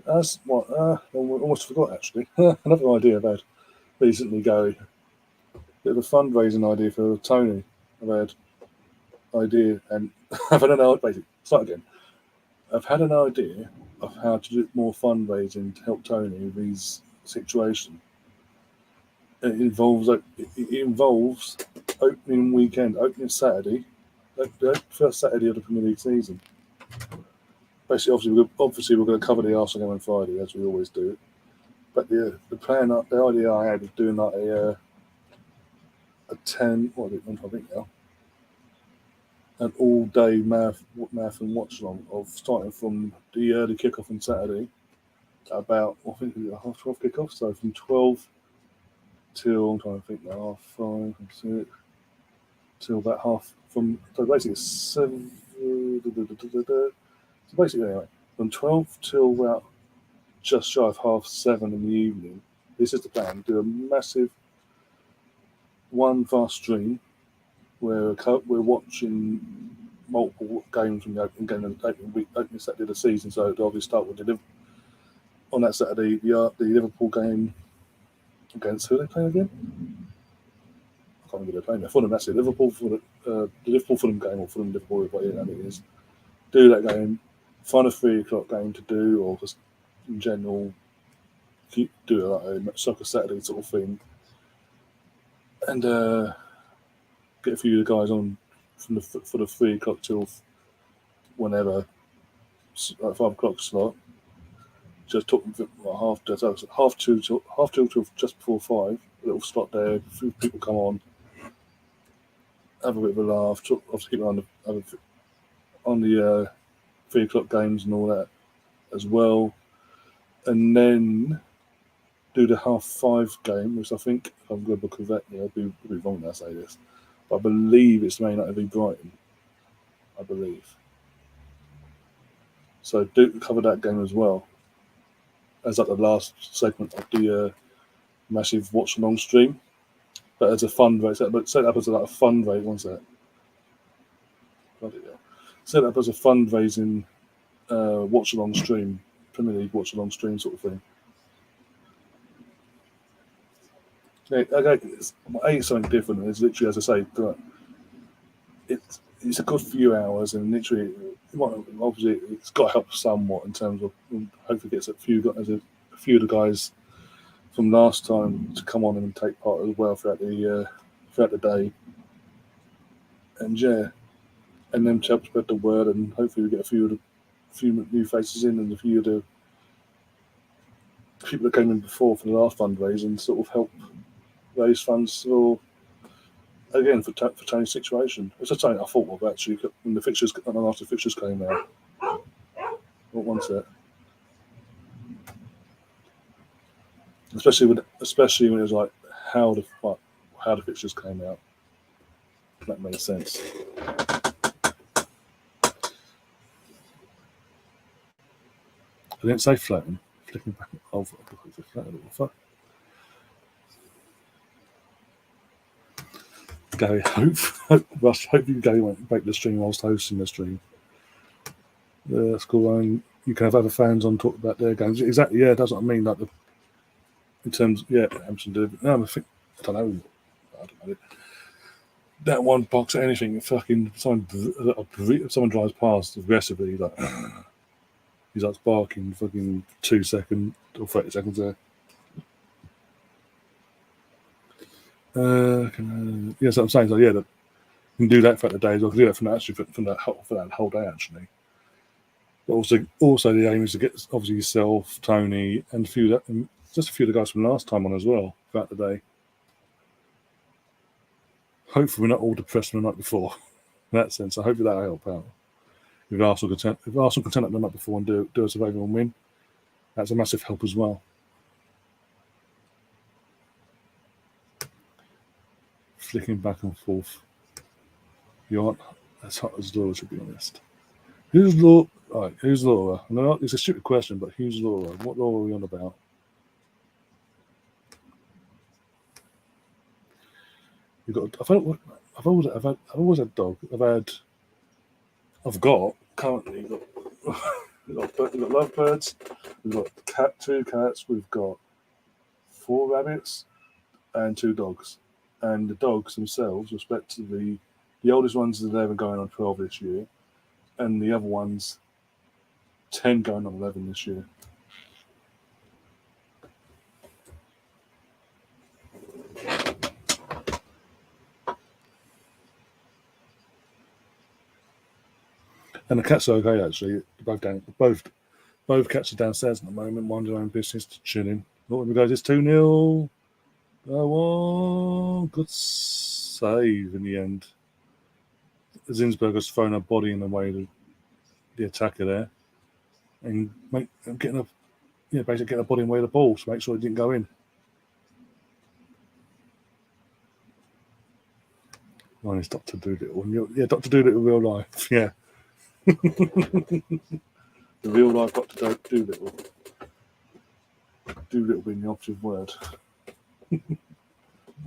Speaker 1: That's what I almost forgot actually. Another idea I've had recently, Gary. Bit of a fundraising idea for Tony. I've had idea and I've had an idea. Basically, start again. I've had an idea of how to do more fundraising to help Tony with his situation. It involves opening weekend, opening Saturday, the first Saturday of the Premier League season. Basically, obviously we're going to cover the Arsenal game on Friday as we always do. But the plan, the idea I had of doing like a 10, what is it, I think now, an all-day marathon watch-along of starting from the early kickoff on Saturday about, I think it was a 12:30 kickoff, so from 12 till, I'm trying to think now, 5, 6, till about half, so basically 7, so basically anyway, from 12 till about just shy of 7:30 in the evening, this is the plan, do a massive one vast stream where we're watching multiple games from the opening Saturday of the season. So it'll obviously start with on that Saturday the Liverpool game against who are they playing again? I can't remember who they're playing. Fulham. That's it. Liverpool for the Liverpool Fulham game or Fulham Liverpool, whatever it is. Do that game. Find a 3:00 game to do, or just in general do it like a soccer Saturday sort of thing, and get a few of the guys on for the 3 o'clock till whenever, like 5 o'clock slot. Just talk like half two till just before 5. A little slot there. A few people come on, have a bit of a laugh. Obviously, keep on the 3 o'clock games and all that as well, and then do the 5:30 game, which I think, if I'm going to book of that, I'll be wrong when I say this, but I believe it's Man United v Brighton. I believe. So do cover that game as well as like the last segment of the massive watch along stream, but as a fundraiser, but set up as like a fundraiser. What's that? Set up as a fundraising watch along stream, Premier League watch along stream sort of thing. Yeah, okay, it's something different. It's literally, as I say, it's a good few hours, and literally, obviously, it's got to help somewhat in terms of hopefully gets a few of the guys from last time to come on and take part as well throughout the day, and and then to help spread the word, and hopefully we get a few new faces in, and a few of the people that came in before for the last fundraiser, and sort of help raise funds for Tony's situation. It's a something I thought of actually when after the fixtures came out. What one set? Especially when it was like how the fixtures came out. That made sense. I didn't say floating. Flicking back over. Fuck. Gary, hope you Gary won't break the stream whilst hosting the stream. That's cool. And you can have other fans on talk about their games. Exactly. Yeah, that's what I mean. Like in terms, Hampton did. No, I don't know. That one box or anything. Fucking someone drives past aggressively. Like he's like barking. Fucking 2 seconds or 30 seconds there. Yes, I'm saying. So yeah, you can do that for the day as well. You can do that from that whole day actually. But also the aim is to get obviously yourself, Tony, and just a few of the guys from last time on as well throughout the day. Hopefully we're not all depressed from the night before. In that sense, I hope that'll help out. If Arsenal can turn up the night before and do us a favour and win, that's a massive help as well. Flicking back and forth. You aren't as hot as Laura, to be honest. Who's Laura? Right, who's Laura? No, it's a stupid question, but who's Laura? What Laura are we on about? I've always had dog. I've got currently we've got lovebirds, we've got 2 cats, we've got 4 rabbits, and 2 dogs. And the dogs themselves, respectively, the oldest one's 11 going on 12 this year, and the other one's 10 going on 11 this year. And the cats are okay actually. Both cats are downstairs at the moment, minding their own business, chilling. Look, we go, it's 2-0. Go on. Good save in the end. Zinsberger's thrown her body in the way of the attacker there. And basically getting a body in the way of the ball to make sure it didn't go in. Mine is Dr. Doolittle. Yeah, Dr. Doolittle in real life. Yeah. The real life Dr. Doolittle. Doolittle being the operative word.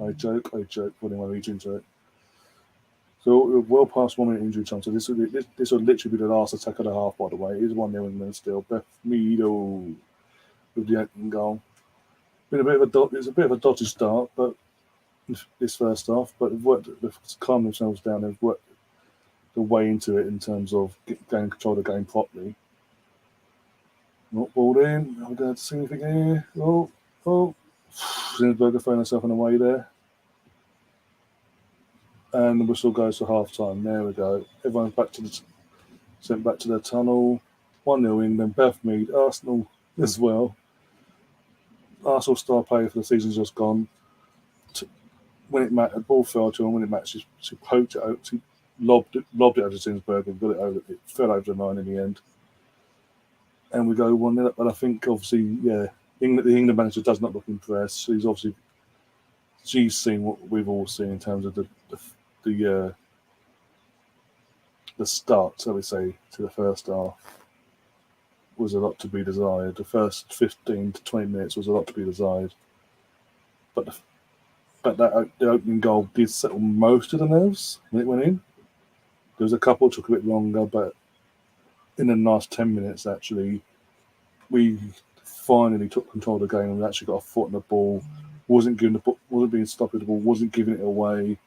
Speaker 1: I joke, putting my reach into it. So we're well past 1 minute injury time. So this will literally be the last attack of the half, by the way. It is 1-0 England still. Beth Meadow with the opening goal. It's a bit of a dodgy start, but this first half, but they've calmed themselves down. They've worked the way into it in terms of gaining control of the game properly. Not balled in. I'm going to see anything here. Oh. Zinsberger throwing herself on the way there. And the whistle goes to half time. There we go. Everyone's sent back to the tunnel. 1-0 England. Beth Mead, Arsenal as well. Arsenal star player for the season's just gone. When it mattered, ball fell to him. When it mattered, she poked it out. She lobbed it over to Zinsberger and got it over. It fell over the line in the end. And we go 1-0 up. But I think, obviously, the England manager does not look impressed. She's seen what we've all seen in terms of the start, shall we say, to the first half was a lot to be desired. The first 15 to 20 minutes was a lot to be desired. But the opening goal did settle most of the nerves when it went in. There was a couple that took a bit longer, but in the last 10 minutes, actually, we finally took control of the game and we actually got a foot on the ball. Wasn't being stopped with the ball, wasn't giving it away.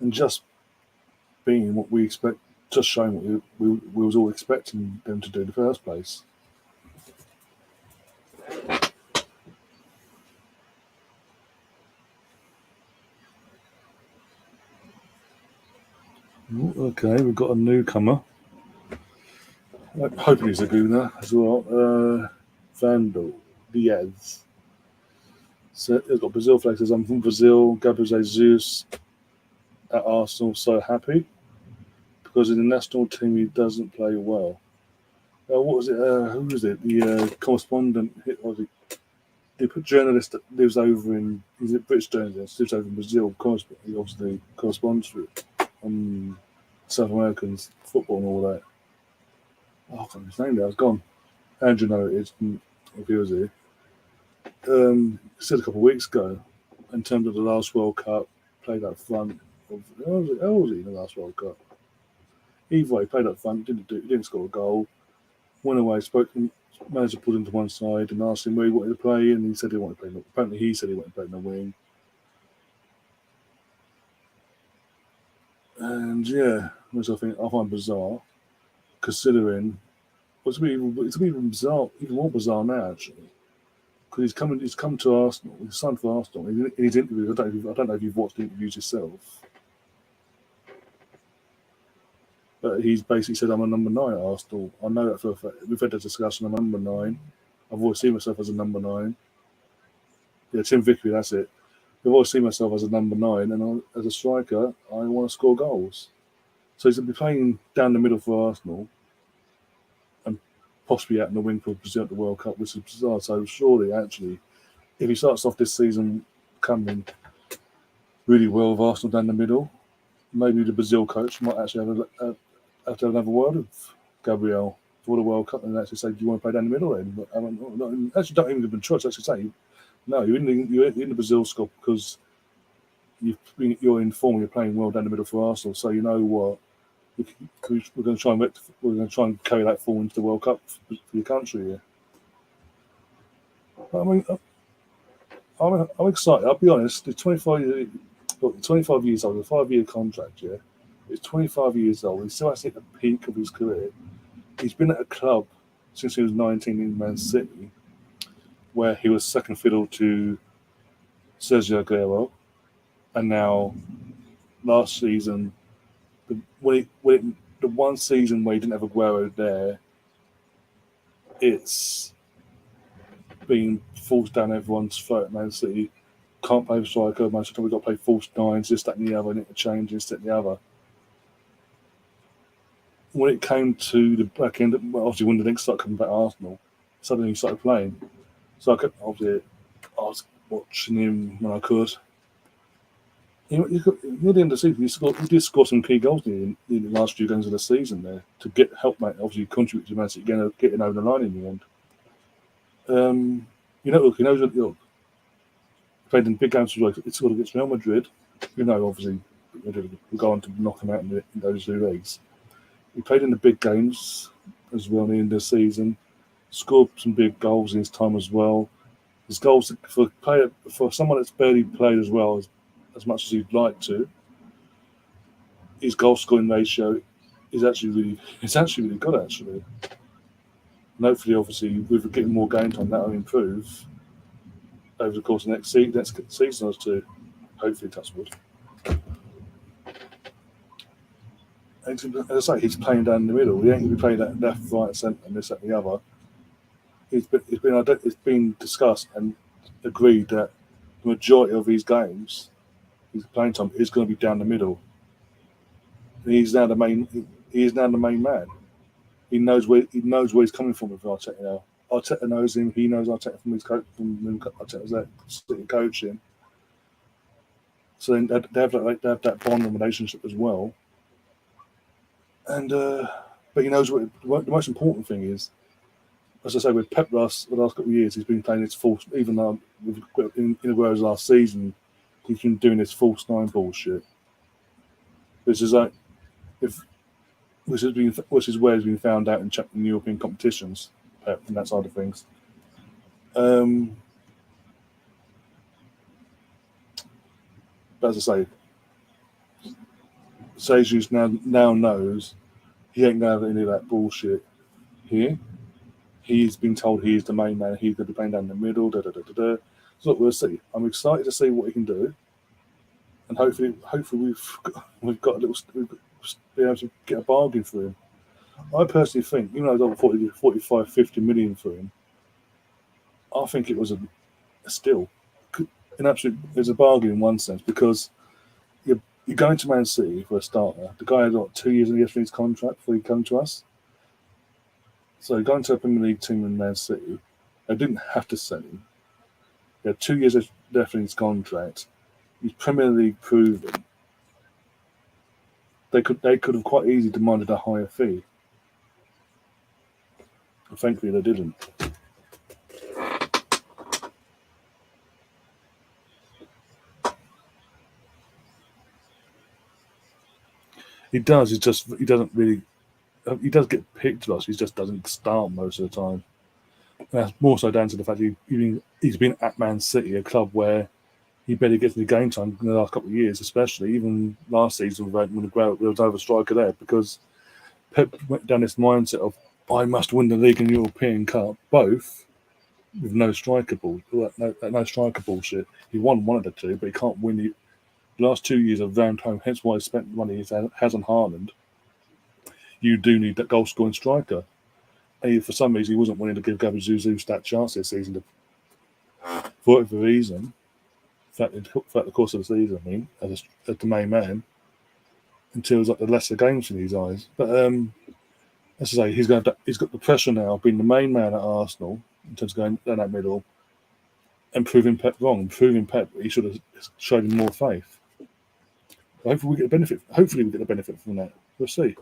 Speaker 1: And just being what we expect, just showing what we was all expecting them to do in the first place. Okay, we've got a newcomer. Hoping he's a gooner as well. Vandal Diaz. So he's got Brazil flags. I'm from Brazil. Gabriel Jesus at Arsenal, so happy because in the national team he doesn't play well. What was it? Who was it? The correspondent. The journalist that lives over in. He's a British journalist. Lives over in Brazil. He obviously corresponds with South Americans football and all that. I can't remember his name there. I was gone. Andrew noted if he was here. Said a couple of weeks ago, in terms of the last World Cup, played up front. How was he in the last World Cup? Either way, played up front, didn't score a goal. Went away, manager pulled him to one side and asked him where he wanted to play, and he said he wanted to play. Apparently, he said he wanted to play in the wing. And which I find bizarre, considering it's even bizarre, even more bizarre now actually, because he's come to Arsenal, he's signed for Arsenal. In his interview, I don't know if you've watched the interviews yourself, but he's basically said, "I'm a number 9 at Arsenal. I know that for a fact. We've had the discussion. I'm a number 9. I've always seen myself as a number 9." Yeah, Tim Vickery, that's it. I've always seen myself as a number 9, and as a striker, I want to score goals. So he's going to be playing down the middle for Arsenal, and possibly out in the wing for Brazil at the World Cup, which is bizarre. So surely, actually, if he starts off this season coming really well with Arsenal down the middle, maybe the Brazil coach might actually have to have another word with Gabriel for the World Cup and actually say, "Do you want to play down the middle?" Then, but actually, don't even give him a choice. Actually, say, "No, you're in the Brazil squad because you're in form. You're playing well down the middle for Arsenal. So you know what." We're going to try and carry that forward into the World Cup for your country. Yeah. I mean, I'm excited. I'll be honest. The 25 years old, a 5-year contract. Yeah, he's 25 years old. He still has to hit the peak of his career. He's been at a club since he was 19 in Man City, where he was second fiddle to Sergio Aguero, and now last season. The one season where he didn't have Aguero there, it's been forced down everyone's throat at Man City. Can't play striker, Manchester we've got to play false nines, this, that, and the other, and interchange, this, that, and the other. When it came to the back end, obviously when the links started coming back to Arsenal, suddenly he started playing. So I was watching him when I could. Near the end of the season, he did score some key goals in the last few games of the season there to help obviously contribute to Man City getting over the line in the end. He knows played in big games. It's sort of against Real Madrid. Obviously, we'll go on to knock him out in those 2 leagues. He played in the big games as well in the end of the season. Scored some big goals in his time as well. His goals for someone that's barely played as well as much as he'd like to, his goal scoring ratio is actually really good. Actually, And hopefully, obviously, with getting more game time, that will improve over the course of next season or two. Hopefully, touch wood. As I say, he's playing down the middle. He ain't going to be playing that left, right, centre, and this, that, and the other. It's been discussed and agreed that the majority of his games, his playing time, is going to be down the middle. And he's now the main. He is now the main man. He knows where he's coming from with Arteta now. Arteta knows him. He knows Arteta from his coach, from Arteta's coaching. So then they have that bonding relationship as well. And but he knows what the most important thing is. As I say, with Pep the last couple of years, he's been playing his false. Even in Aguero's last season, he's been doing this false nine bullshit. Which is like, which is where he's been found out in European competitions, Pep, and that side of things. But as I say, Jesus now knows he ain't going to have any of that bullshit here. He's been told he's the main man. He's going to be playing down the middle. So look, we'll see. I'm excited to see what he can do, and hopefully we've got be able to get a bargain for him. I personally think, even though I got 45, 50 million for him, I think it was a steal. It's a bargain in one sense, because you're going to Man City for a starter. The guy had 2 years left in his contract before he came to us. So going to a Premier League team in Man City, they didn't have to sell him. He had 2 years left in his contract. He's Premier League proven. They could have quite easily demanded a higher fee. But thankfully, they didn't. He does. He doesn't really. He does get picked to us. He just doesn't start most of the time. And that's more so down to the fact he's been at Man City, a club where he barely gets any game time in the last couple of years, especially even last season when Aguero was over striker there, because Pep went down this mindset of, I must win the league and European Cup, both with no striker bullshit. He won one of the two, but he can't win the last 2 years of round home. Hence why he spent the money he has on Haaland. You do need that goal scoring striker. And for some reason, he wasn't willing to give Gabriel Jesus that chance this season for whatever reason. Throughout the course of the season, I mean, as the main man, until it was like the lesser games in his eyes. But as I say, he's got the pressure now of being the main man at Arsenal in terms of going down that middle and proving Pep wrong. Proving Pep, he should have showed him more faith. Hopefully, we get the benefit from that. We'll see.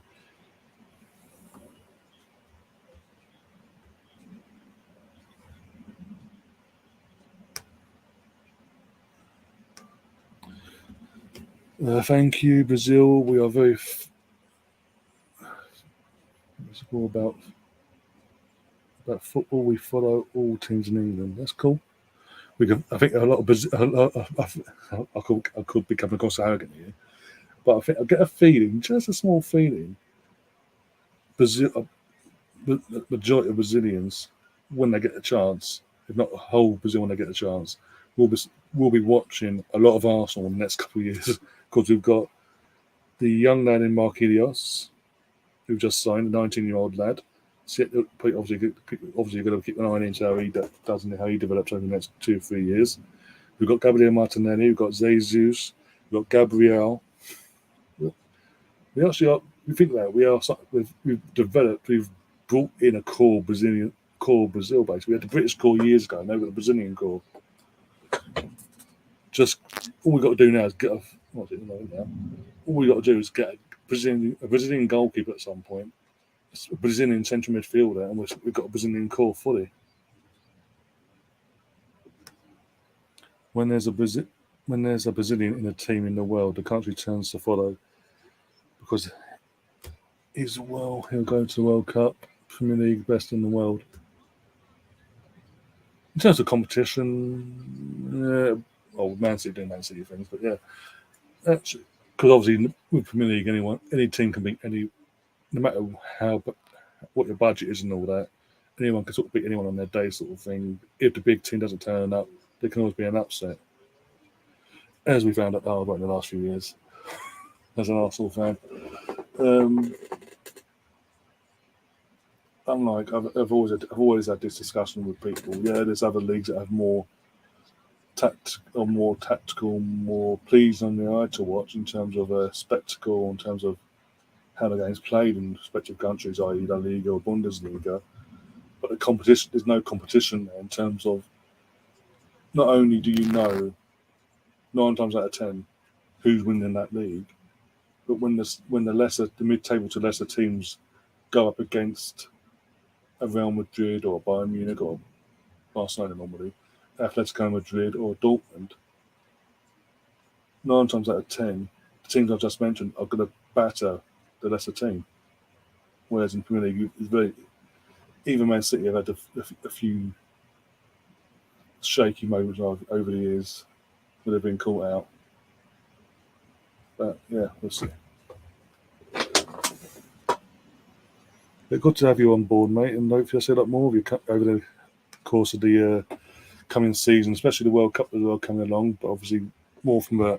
Speaker 1: Thank you, Brazil. We are very. It's all about football. We follow all teams in England. That's cool. I think a lot of Brazil. I could be coming across arrogant here, but I think I get a feeling, just a small feeling. Brazil, the majority of Brazilians, when they get a chance, if not the whole Brazil when they get a chance, will be watching a lot of Arsenal in the next couple of years, because we've got the young lad in Marquinhos, who just signed, a 19-year-old lad. Obviously, you've got to keep an eye on him, how he develops over the next 2 or 3 years. We've got Gabriel Martinelli, we've got Jesus, we've got Gabriel. We actually are. We think that we've brought in a core Brazil base. We had the British core years ago, now we've got the Brazilian core. Just all we've got to do now is get a. What's it now? All we've got to do is get a Brazilian goalkeeper at some point, a Brazilian central midfielder, and we've got a Brazilian core fully. When there's a Brazilian in a team in the world, the country turns to follow, because he'll go to the World Cup, Premier League, best in the world. In terms of competition, Man City doing Man City things, but yeah, actually, because obviously with Premier League, any team can beat any, no matter what your budget is and all that. anyone can sort of beat anyone on their day, sort of thing. If the big team doesn't turn up, there can always be an upset, as we found out hard way in the last few years as an Arsenal fan. Unlike I've always had this discussion with people. Yeah, there's other leagues that have more tactical, more pleasing on the eye to watch in terms of a spectacle, in terms of how the game's played in respective countries, i.e. La Liga or Bundesliga. But the competition, there's no competition there in terms of not only do you know 9 times out of 10 who's winning that league, but when the mid-table to lesser teams go up against a Real Madrid or Bayern Munich or Barcelona normally, Atletico Madrid or Dortmund, 9 times out of 10, the teams I've just mentioned are going to batter the lesser team. Whereas in Premier League, it's very, even Man City have had a few shaky moments over the years where they've been caught out. But yeah, we'll see. But good to have you on board, mate, and hopefully I'll see a lot more of you over the course of the coming season, especially the World Cup as well coming along, but obviously more from a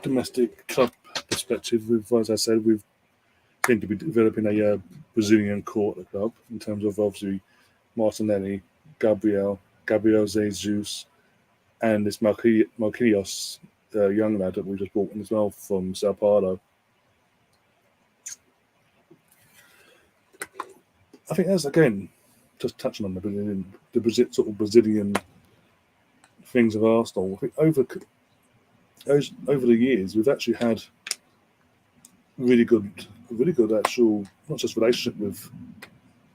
Speaker 1: domestic club perspective. As I said, we've been to be developing a Brazilian core at the club in terms of obviously Martinelli, Gabriel Jesus, and this Marquinhos young lad that we just brought in as well from Sao Paulo. I think that's, again, just touching on the Brazilian things of Arsenal. I think over the years, we've actually had really good actual, not just relationship with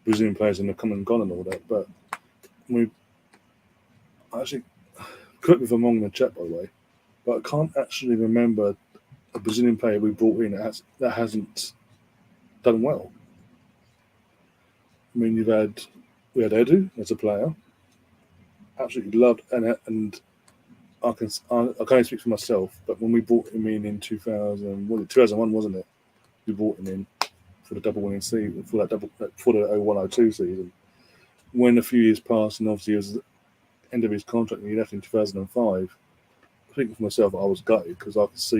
Speaker 1: Brazilian players in the come and gone and all that, but we actually, correct me if I'm wrong in the chat by the way, but I can't actually remember a Brazilian player we brought in that hasn't done well. I mean, we had Edu as a player, absolutely loved, and I can't speak for myself, but when we brought him in 2001, wasn't it? We brought him in for the double winning season, for the 01-02 season. When a few years passed, and obviously it was the end of his contract, and he left in 2005. I think for myself, I was gutted because I could see,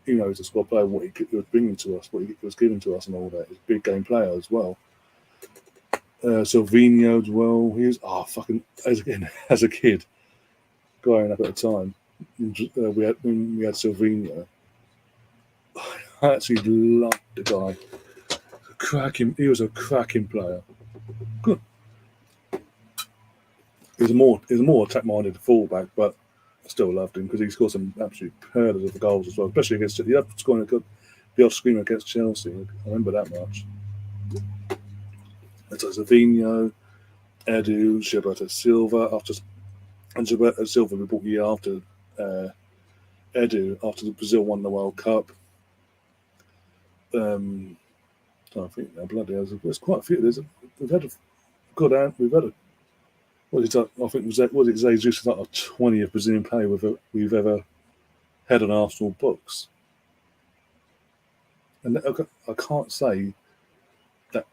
Speaker 1: even though he's a squad player, what he was bringing to us, what he was giving to us, and all that. He's a big game player as well. Silvinho as well. He was as a kid growing up at the time. We had Silvinho. I actually loved the guy. He was a cracking player. Good. He was a more attack-minded fullback, but I still loved him because he scored some absolute hurdles of goals as well, especially against Chelsea. He had scoring the odd screamer against Chelsea. I remember that much. It's Silvinho, Edu, Gilberto Silva. And Gilberto Silva we brought a year after Edu, after Brazil won the World Cup. I think there's quite a few. We've had a good out. We've had a I think was it Jesus like our 20th Brazilian player we've ever had on Arsenal books, and I can't say that.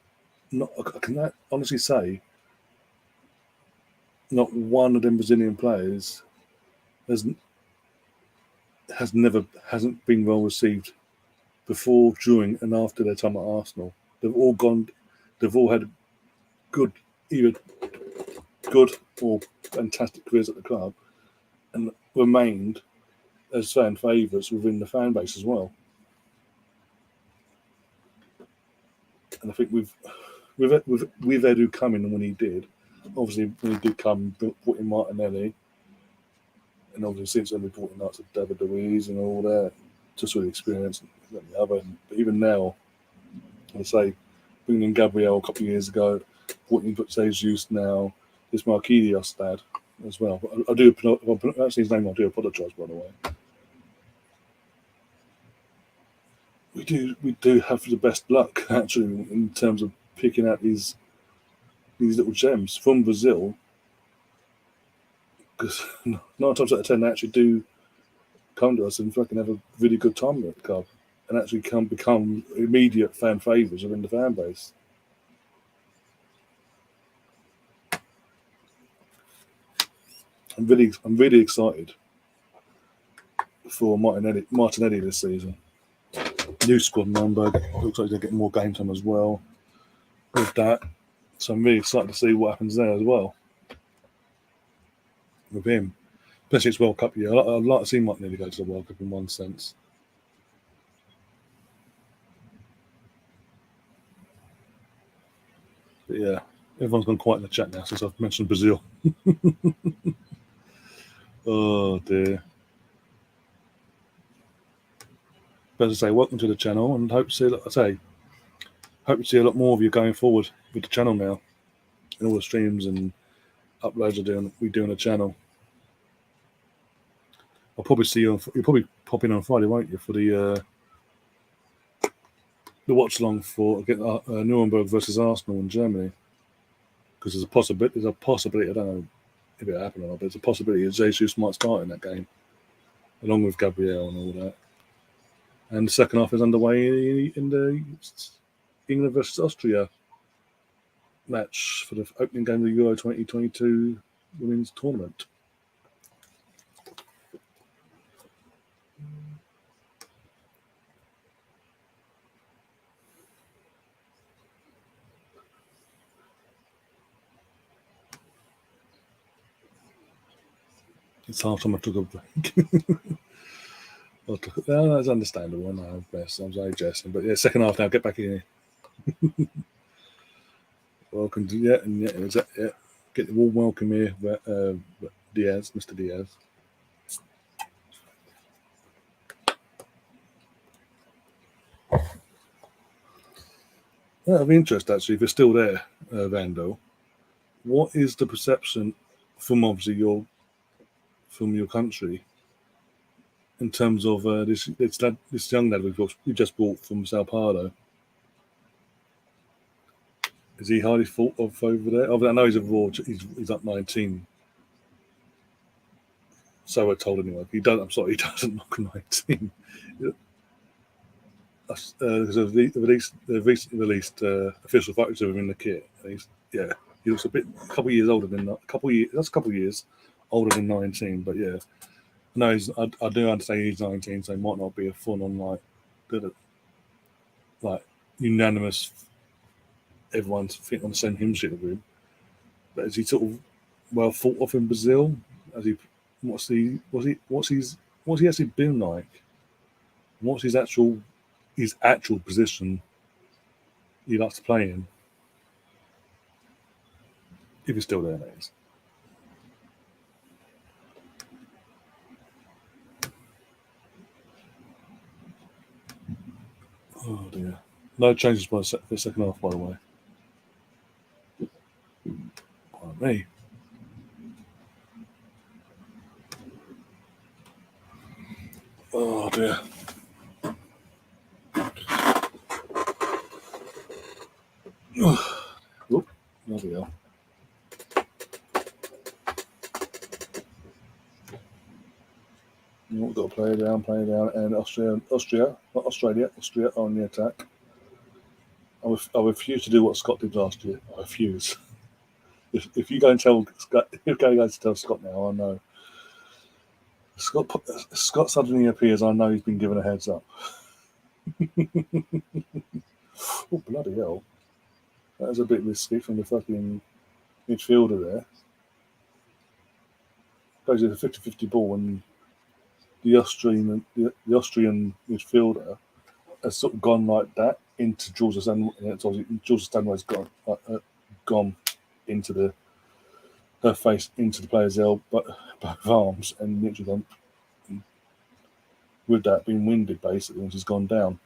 Speaker 1: I can honestly say not one of them Brazilian players hasn't been well received before, during, and after their time at Arsenal. They've all had either good or fantastic careers at the club, and remained as fan favourites within the fan base as well. And I think with Edu coming when he did, obviously when he did come, brought in Martinelli, and obviously since then we brought in lots of David Luiz and all that, just with the experience and the other. But even now, I say, bringing in Gabriel a couple of years ago, brought in Jesus now, this Marquinhos lad as well. If I pronounce his name, I do apologise, by the way. We do have the best luck, actually, in terms of picking out these little gems from Brazil, because 9 times out of 10 they actually do come to us and fucking have a really good time at the club, and actually become immediate fan favourites within the fan base. I'm really excited for Martinelli this season. New squad number. Looks like they're getting more game time as well with that. So I'm really excited to see what happens there as well with him. Especially it's World Cup year. I'd like to see Martinelli go to the World Cup in one sense. But yeah, everyone's gone quiet in the chat now since I've mentioned Brazil. Oh dear. But as I say, welcome to the channel, and hope to see a lot more of you going forward with the channel now, and all the streams and uploads we do on the channel. I'll probably see you. You'll probably pop in on Friday, won't you, for the watch along for Nuremberg versus Arsenal in Germany? Because there's a possibility. I don't know if it'll happen or not, but there's a possibility that Jesus might start in that game, along with Gabriel and all that. And the second half is underway in the England versus Austria match for the opening game of the Euro 2022 Women's Tournament. It's half time I took a break. That's understandable. I know, best. I was only jesting, but yeah, second half now. Get back in here. Welcome to get the warm welcome here, Diaz, Mr. Diaz. Out of interest, actually, if you're still there, Vandal, what is the perception from obviously from your country in terms of this young lad we just brought from Sao Paulo? Is he highly thought of over there? I know he's abroad. He's up 19. So we're told anyway. He doesn't look 19. Because of the recently released official photos of him in the kit. And he looks a couple of years older than a couple of years older than 19. But yeah, no, I do understand he's 19, so he might not be a full-on like unanimous. Everyone's on the same hymn sheet with him. But is he sort of well thought of in Brazil? What's he actually been like? What's his actual position he likes to play in? If he's still there, that is. Oh dear. No changes by the second half, by the way. Pardon me. Oh dear. Oh, bloody hell. We've got to play down, and Austria on the attack. I refuse to do what Scott did last year. I refuse. If you go and tell Scott, Scott now, I know. Scott suddenly appears. I know he's been given a heads up. Oh bloody hell! That was a bit risky from the fucking midfielder there. Goes with a 50-50 ball, and the Austrian midfielder has sort of gone like that into Jules Stanway's gone into her face into the player's both arms, and literally gone with that being winded basically, and she's gone down.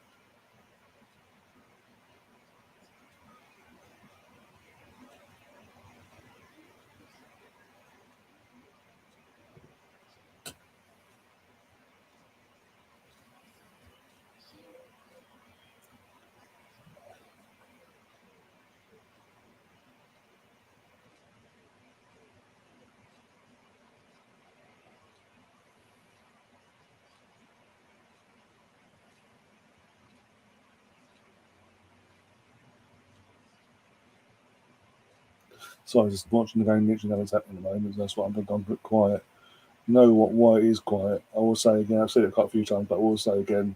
Speaker 1: Sorry, just watching the game, literally nothing's happening at the moment. That's what I'm a bit quiet. Know why it is quiet. I will say again, I've said it quite a few times, but I will say again,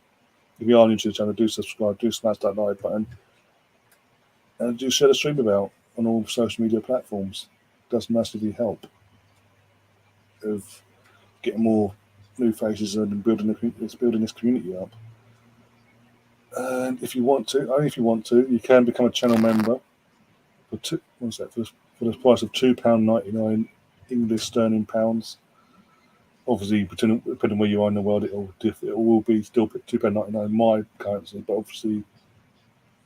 Speaker 1: if you are new to the channel, do subscribe, do smash that like button, and do share the stream about on all social media platforms. It does massively help of getting more new faces and building this community up. And if you want to, only if you want to, you can become a channel member for the price of £2.99 English sterling pounds. Obviously, depending where you are in the world, it will be still £2.99 my currency, but obviously,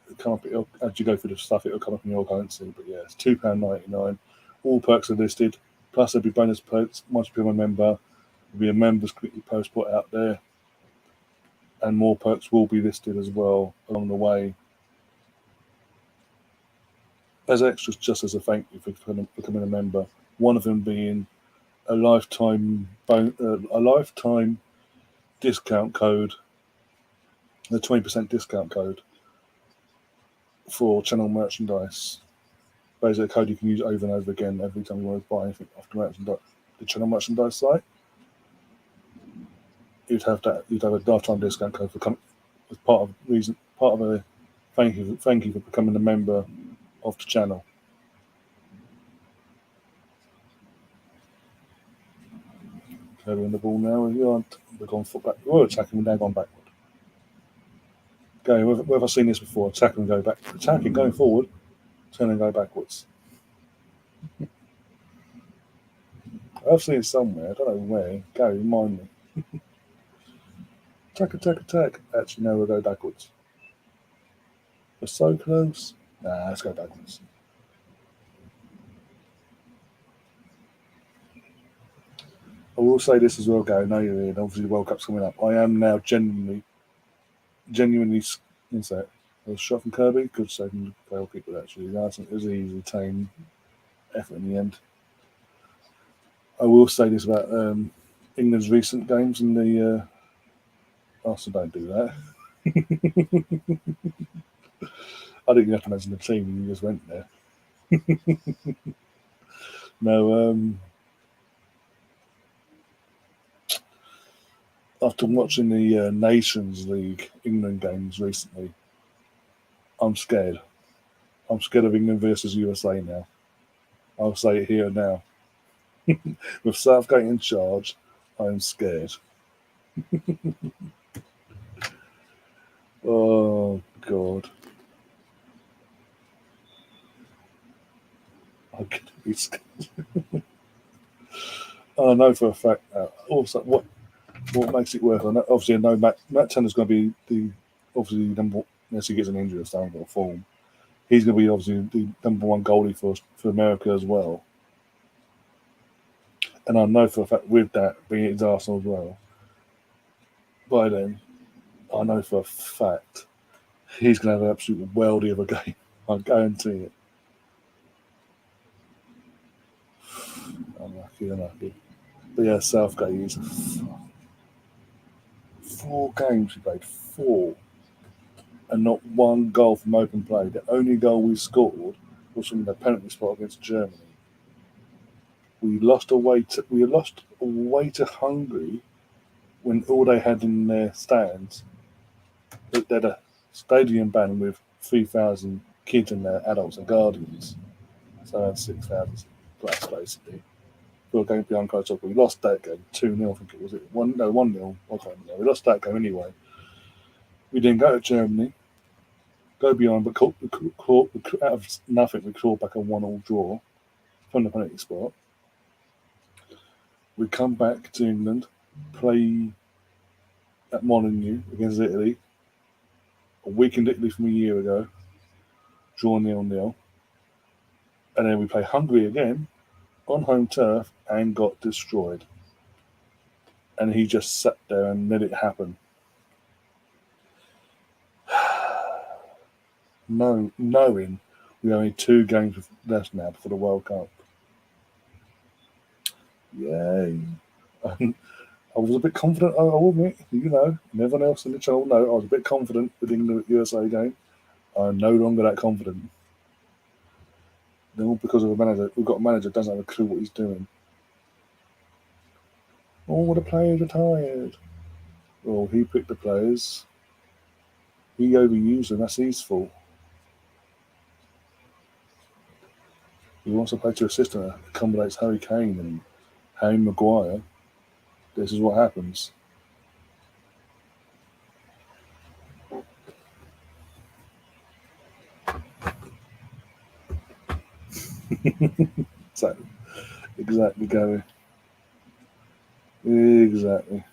Speaker 1: as you go through the stuff, it'll come up in your currency. But yeah, it's £2.99. All perks are listed. Plus, there'll be bonus perks once you become a member. There'll be a members quickly post put out there, and more perks will be listed as well along the way as extras, just as a thank you for becoming a member. One of them being a lifetime discount code, a 20% discount code for channel merchandise. Basically, a code you can use over and over again every time you want to buy anything off the channel merchandise site. You'd have a lifetime discount code as part of a thank you for becoming a member of the channel. Okay, we're in the ball now. We're gone foot back. We're attacking. We're now gone backward. Where have I seen this before? Attack and go back. Attacking, going forward, turn and go backwards. I've seen it somewhere. I don't know where. Gary, remind me. Attack. Actually, no, we'll go backwards. We're so close. Nah, let's go backwards. I will say this as well, Gary. Now you're in. Obviously, the World Cup's coming up. I am now genuinely. What's that? A shot from Kirby. Good saving fail people actually. It was an easy tame effort in the end. I will say this about England's recent games in the. Arsenal don't do that. I didn't have to mention the team when you just went there. No, after watching the Nations League England games recently, I'm scared. I'm scared of England versus USA now. I'll say it here and now. With Southgate in charge, I'm scared. Oh, God. I'm going to be scared. I know for a fact also what makes it work. Obviously, I know Matt Turner's going to be obviously number, unless he gets an injury or something or form. He's going to be obviously the number one goalie for America as well. And I know for a fact with that being his Arsenal as well. By then, I know for a fact he's going to have an absolute worldie of a game. I guarantee it. Unlucky. But yeah, Southgate is 4 games he played, 4, and not one goal from open play. The only goal we scored was from the penalty spot against Germany. We lost away to Hungary when all they had in their stands, they had a stadium ban with 3,000 kids in there, adults and guardians. So that's 6,000 plus basically. We were going behind close up. We lost that game 2-0, I think it was. 1-0. I can't remember. We lost that game anyway. We didn't go to Germany, go behind, but out of nothing, we clawed back a 1-1 draw from the penalty spot. We come back to England, play at Molineux against Italy, a weakened Italy from a year ago, draw 0-0, and then we play Hungary again on home turf and got destroyed. And he just sat there and let it happen. Knowing we only 2 games left now before the World Cup. Yay. I was a bit confident, I will admit, and everyone else in the channel know I was a bit confident with the England USA game. I'm no longer that confident. They're all because of a manager. We've got a manager that doesn't have a clue what he's doing. All the players are tired. Well, he picked the players. He overused them. That's his fault. He wants to play to a system that accommodates Harry Kane and Harry Maguire. This is what happens. Exactly, Gary. Exactly.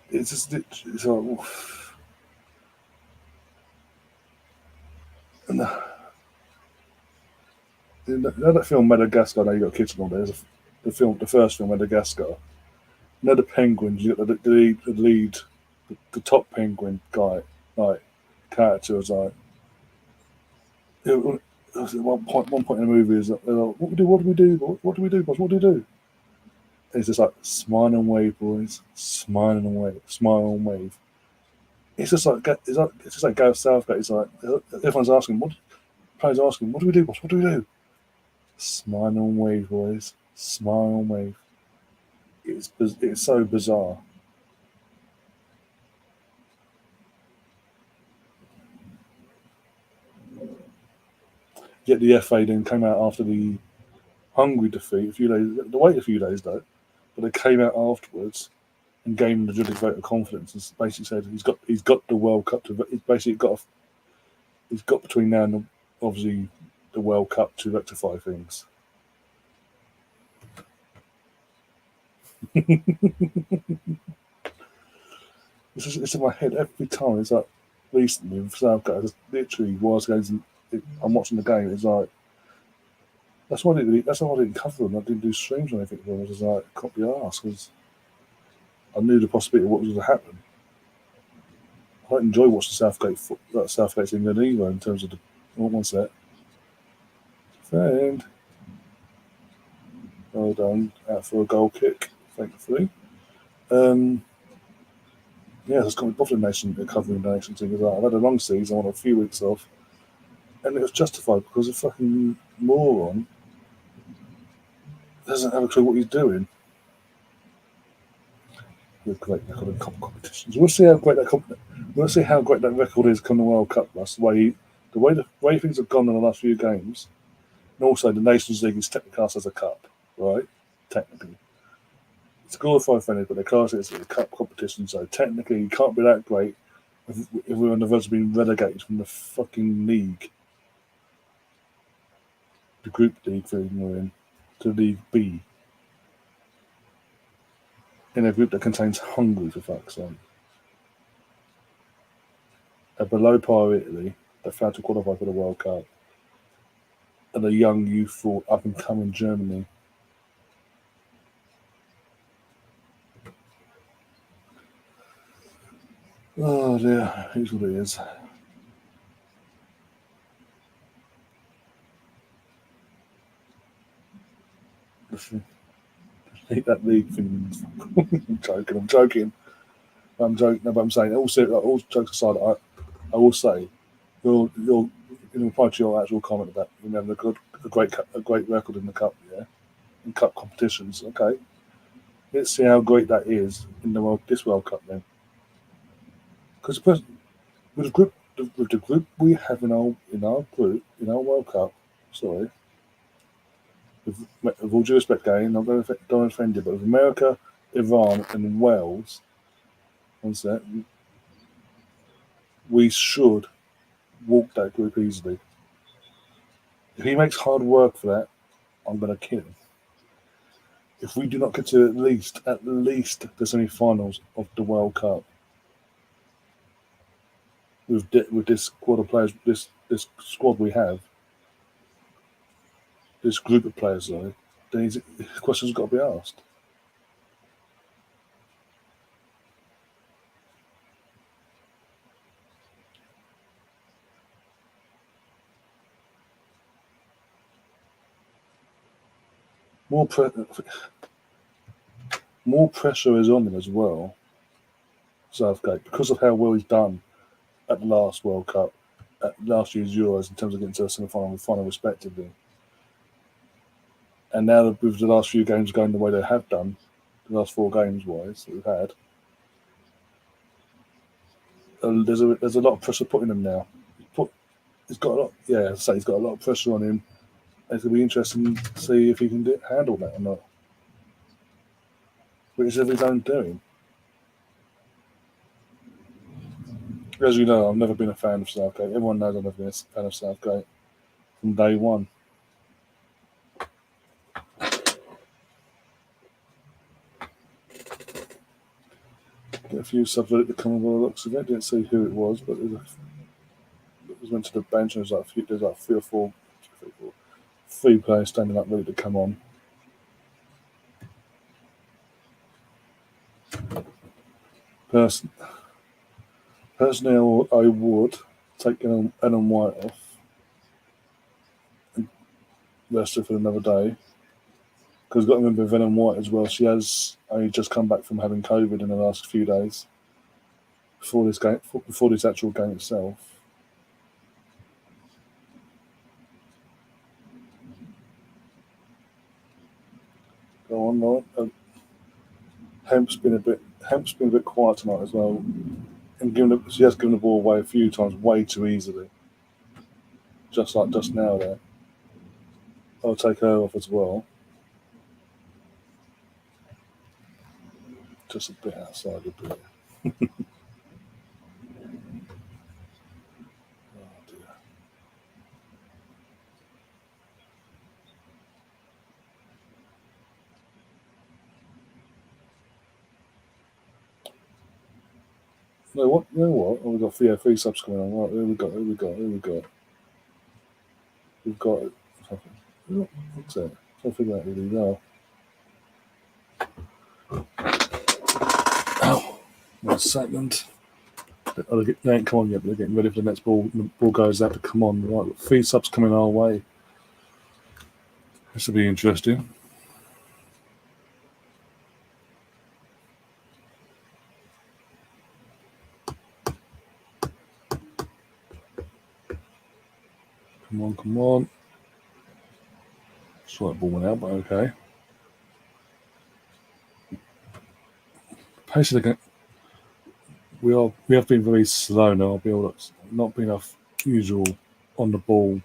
Speaker 1: It's just it's like, you know that film Madagascar. Now you got kids on there. The first film Madagascar. You know the penguins. You got the lead, the top penguin guy, like character was like. At one point in the movie is like, what do we do? What do we do, boss? What do we do? And it's just like smile and wave, boys. Smile and wave, smile and wave. It's just like Gareth Southgate. It's like everyone's asking, players asking, what do we do, boss? What do we do? Smile and wave, boys. Smile and wave. It's so bizarre. Yet the FA then came out after the Hungary defeat a few days. They waited a few days though, but they came out afterwards and gave him the judge's vote of confidence and basically said he's got the World Cup to. He's basically he's got between now and obviously the World Cup to rectify things. It's in my head every time. It's like recently with Southgate, I just literally was going. I'm watching the game. It's like that's why I didn't cover them. I didn't do streams or anything for them. I was just like, can't be arsed because I knew the possibility of what was going to happen. I don't enjoy watching Southgate's England either in terms of the one set. And well done out for a goal kick, thankfully. Yeah, it's got me bothering nation covering the nation thing as well. I've had a long season, I want a few weeks off, and it was justified because a fucking moron doesn't have a clue what he's doing. With great record in competitions, we'll see how great that record is come the World Cup. That's the way things have gone in the last few games, and also the Nations League is technically classed as a cup, right? Technically. It's a glorified friendly, but they class it as a cup competition, so technically you can't be that great if we're on the verge of being relegated from the fucking league. The group league thing we're in, to League B. In a group that contains Hungary, for fuck's sake. A below par Italy that failed to qualify for the World Cup. And a young, youthful, up and coming Germany. Oh dear, here's what it is. Listen, hate that league thing. I'm joking. No, but I'm saying, all jokes aside, I will say, you'll in reply to your actual comment about having a great record in the cup, yeah, in cup competitions. Okay, let's see how great that is in this World Cup then. Because with the group we have in our World Cup, sorry, with all due respect, Gary, not going to offend you, but with America, Iran, and Wales, we should walk that group easily. If he makes hard work for that, I'm going to kill him. If we do not get to at least the semi-finals of the World Cup with this squad of players, this squad we have, this group of players, though, then questions got to be asked. More pressure is on him as well, Southgate, because of how well he's done at the last World Cup. at last year's Euros in terms of getting to the semi-final and final respectively. And now with the last few games going the way they have done, the last 4 games wise that we've had, there's a lot of pressure put on him now. He's got a lot. Yeah, I'd say he's got a lot of pressure on him. It's going to be interesting to see if he can handle that or not. Which is of his own doing. As you know, I've never been a fan of Southgate. Everyone knows I've never been a fan of Southgate from day one. Get a few subs at the come by the looks of it. Didn't see who it was, but it was went to the bench and there's like 3 players standing up ready to come on. Personally, I would take Ellen White off and rest her for another day. Because you've got to remember with Ellen White as well, she has only just come back from having COVID in the last few days before this actual game itself. Go on, Lauren. Hemp's been a bit quiet tonight as well, and she has given the ball away a few times way too easily, just like just now. There, I'll take her off as well. Just a bit outside the bit. Oh dear. You know what? Oh, we've got 3 subs coming on. Right, here we go. We've got it. What's that? I'll figure out who these are. Oh, 1 second. They ain't come on yet, but they're getting ready for the next ball. The ball goes out to come on. Right, 3 subs coming our way. This will be interesting. Come on. Saw that ball went out, but okay. Pace of the game. We have been very slow now. Build-ups, not been our usual on the ball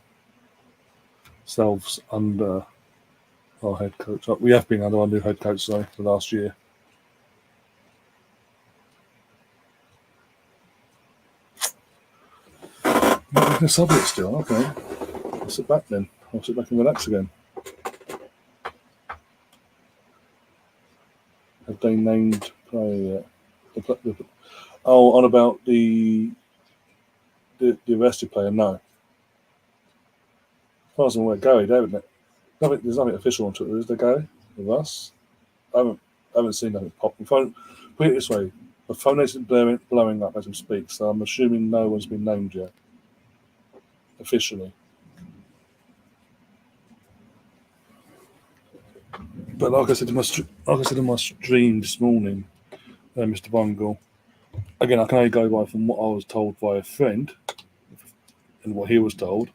Speaker 1: selves under our head coach. We have been under our new head coach for last year. I can sub it still. Okay, I'll sit back then. I'll sit back and relax again. Have they named player yet? On about the arrested player? No. As far as I'm aware, Gary, David. There's nothing official on Twitter, is there, Gary? With us? I haven't seen nothing pop. Put it this way, the phone isn't blowing up as we speak, so I'm assuming no one's been named yet. Officially. But like I said in my stream this morning, Mr. Bungle, again, I can only go by from what I was told by a friend and what he was told.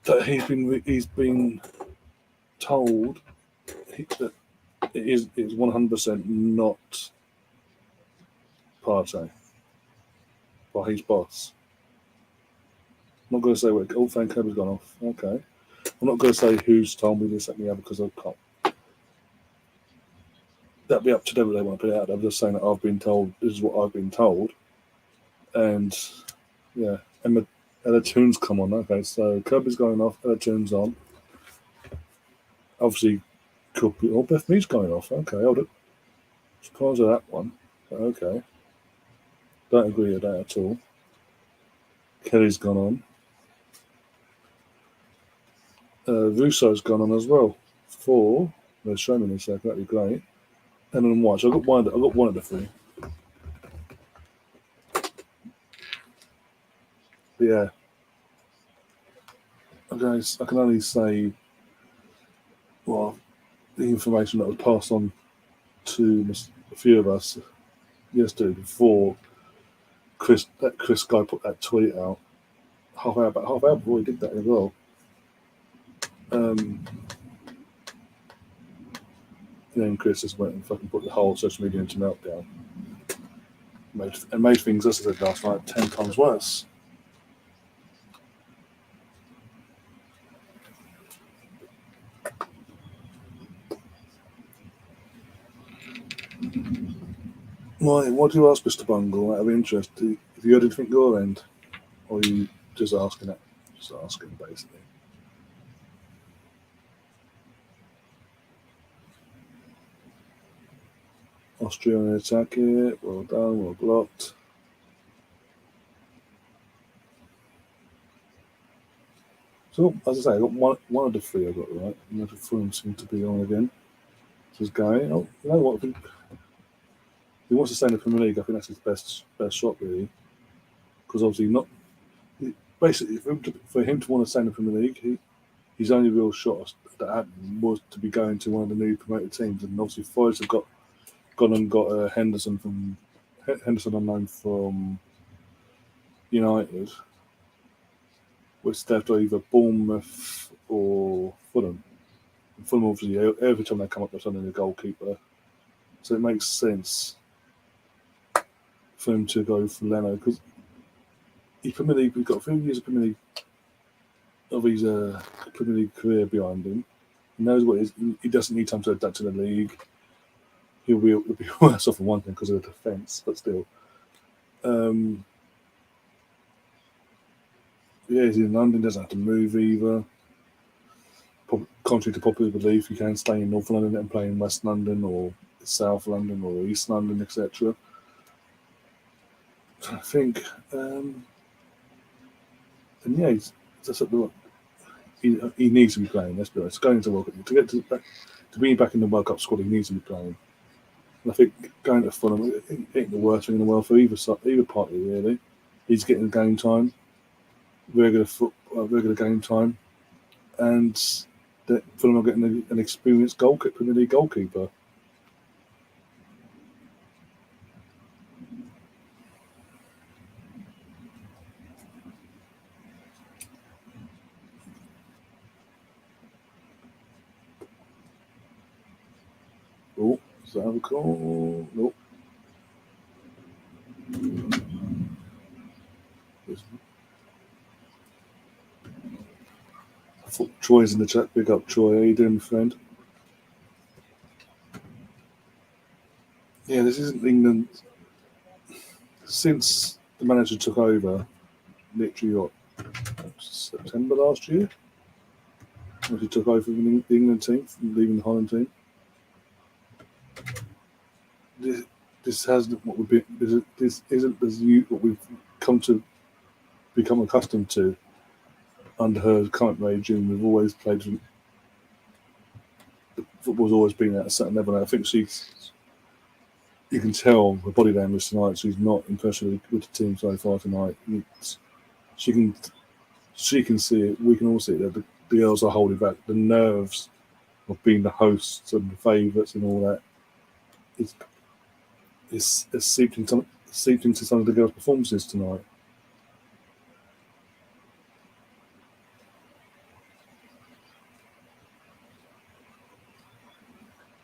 Speaker 1: That he's been told that it is 100% not Partey by his boss. I'm not going to say where. Oh, thank God, has gone off. Okay. I'm not going to say who's told me this and the other because I can't. That'd be up to them if they want to put it out. I'm just saying that I've been told. This is what I've been told. And yeah, and the tunes come on. Okay, so Kirby's going off. The tunes on. Obviously, could be. Oh, Beth Mead's going off. Okay, hold it. Surprised at that one. But okay. Don't agree with that at all. Kelly's gone on. Russo's gone on as well. 4. They're showing me in a second. That'd be great. And then White. So I got one of the 3. But yeah. Okay, I can only say, well, the information that was passed on to a few of us yesterday before Chris guy put that tweet out about half hour before he did that as well. Then Chris just went and fucking put the whole social media into meltdown. Made things, as I said last night, 10 times worse. What do you ask, Mr. Bungle, out of interest? Have you heard anything your end? Or are you just asking it? Just asking, basically. Austria on the attack here. Well done, well blocked. So, as I say, I got one of the three I got right. The other three seem to be on again. Just going, oh, you know what? If he wants to stay in the Premier League, I think that's his best shot, really. Because obviously, basically, for him to want to stay in the Premier League, his only real shot that happened was to be going to one of the new promoted teams. And obviously, Forest have gone and got Henderson unknown from United, which they have to either Bournemouth or Fulham. And Fulham, obviously, every time they come up, they're suddenly a goalkeeper. So it makes sense for him to go for Leno because he's got a few years of Premier League career behind him. He knows what it is. He doesn't need time to adapt to the league. He'll be worse off for one thing because of the defence, but still. He's in London, doesn't have to move either. Contrary to popular belief, you can stay in North London and play in West London or South London or East London, etc. I think, he needs to be playing. Let's be honest. Going to World Cup to be back in the World Cup squad, he needs to be playing. And I think going to Fulham ain't the worst thing in the world for either party really. He's getting game time, regular game time, and Fulham are getting an experienced Premier League goalkeeper. Oh, is that a call? Nope. Troy's in the chat. Big up, Troy. How you doing, friend? Yeah, this isn't England. Since the manager took over, literally September last year, when he took over the England team, from leaving the Holland team. This hasn't what we've been. This isn't what we've come to become accustomed to under her current regime. We've always played. Football's always been at a certain level. And I think you can tell the body language tonight. She's not impressed with the team so far tonight. She can see it. We can all see it. The girls are holding back. The nerves of being the hosts and the favourites and all that. It's seeped into some of the girls' performances tonight.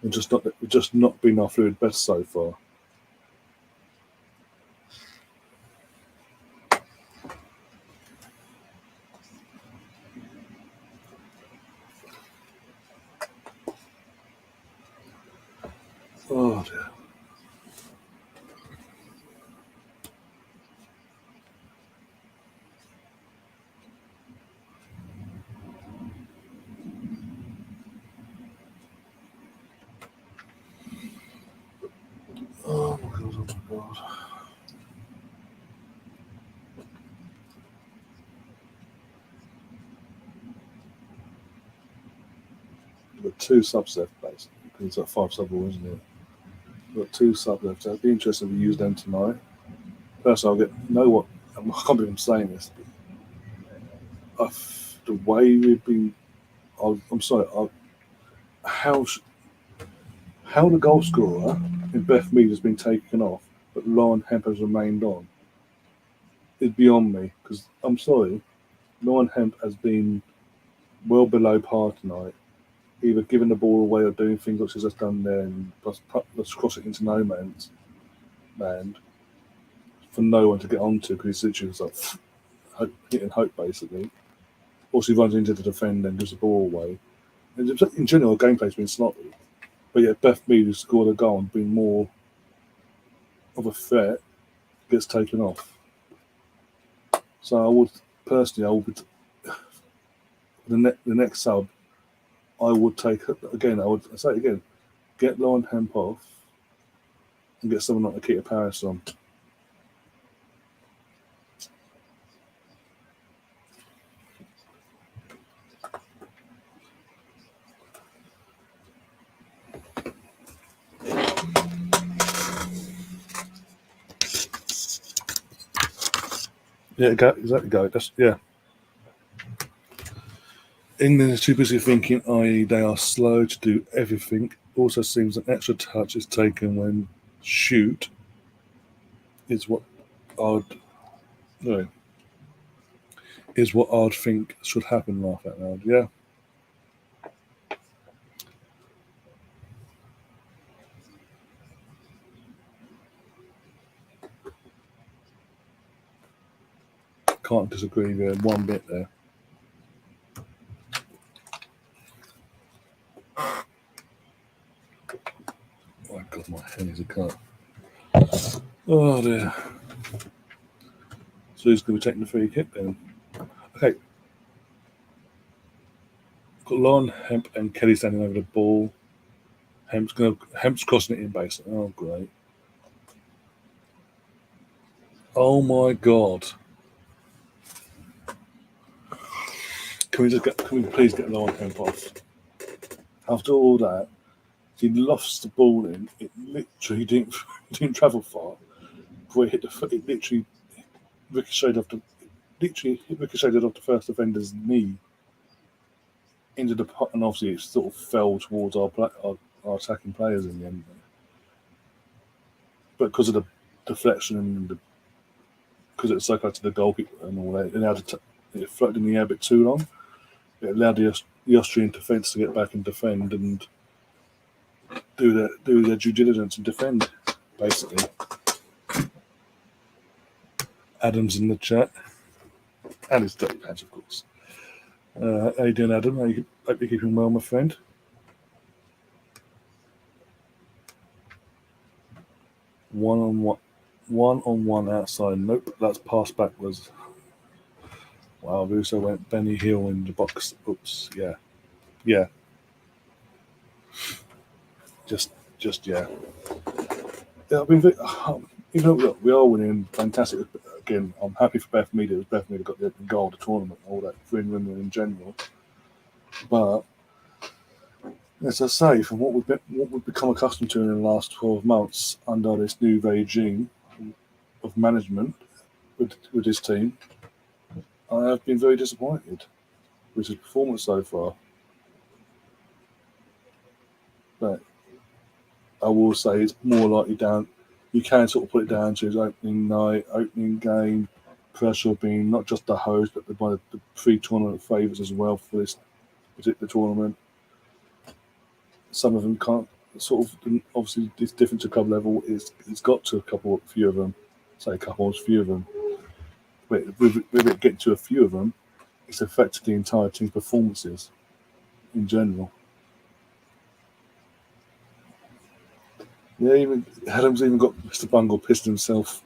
Speaker 1: And just not been our fluid best so far. Oh dear. Oh my god. We've got 2 subs left, basically. It's like 5 sub, isn't it? We've got 2 subs left. So it'd be interesting if we use them tonight. First, I can't believe I'm saying this, but the way we've been. I'm sorry. How the goal scorer in Beth Mead has been taken off, but Lauren Hemp has remained on. is beyond me, because I'm sorry, Lauren Hemp has been well below par tonight, either giving the ball away or doing things like she's just done there, and plus cross it into no man's land for no one to get onto, because he's literally just like hitting hope basically. Or she runs into the defender and gives the ball away. And in general, the gameplay's been sloppy. But yet Beth Mead, who scored a goal and been more of a threat, gets taken off. So I would the next sub, I would take again. I say it again, get Lauren Hemp off and get someone like Nikita Paris on. Yeah, exactly. That's England is too busy thinking, i.e., they are slow to do everything. Also seems an extra touch is taken when shoot is what I'd think should happen. Laugh out loud. Yeah. Can't disagree with one bit there. Oh God, my head is a cut. Oh dear. So who's going to be taking the free kick then? Okay. Got Lauren Hemp and Kelly standing over the ball. Hemp's crossing it in basically. Oh great. Oh my God. Can we please get Lauren Hemp off? After all that, he lost the ball in. It literally didn't travel far. Before it hit the foot, it literally ricocheted off the first defender's knee into the pot, and obviously it sort of fell towards our attacking players in the end. But because of the deflection and because it was so close to the goalkeeper and all that, it floated in the air a bit too long. It allowed the Austrian defence to get back and defend and do their due diligence and defend, basically. Adam's in the chat. And his dirty pants, of course. How you doing, Adam? Hope you're keeping well, my friend. One on one outside. Nope, that's pass backwards. Wow, Russo went Benny Hill in the box. Oops, yeah. Just yeah. Yeah, I've been even though we are winning, fantastic. Again, I'm happy for Beth Mead. Beth Mead got the goal of the tournament, all that for England in general. But as I say, from what we've become accustomed to in the last 12 months under this new regime of management with this team, I have been very disappointed with his performance so far. But I will say it's more likely down. You can sort of put it down to his opening night, opening game, pressure being not just the host, but the pre-tournament favourites as well for this particular tournament. Some of them can't obviously it's different to club level. It's got to a few of them. But with it getting to a few of them, it's affected the entire team's performances in general. Yeah, even Adam's even got Mr. Bungle pissed himself.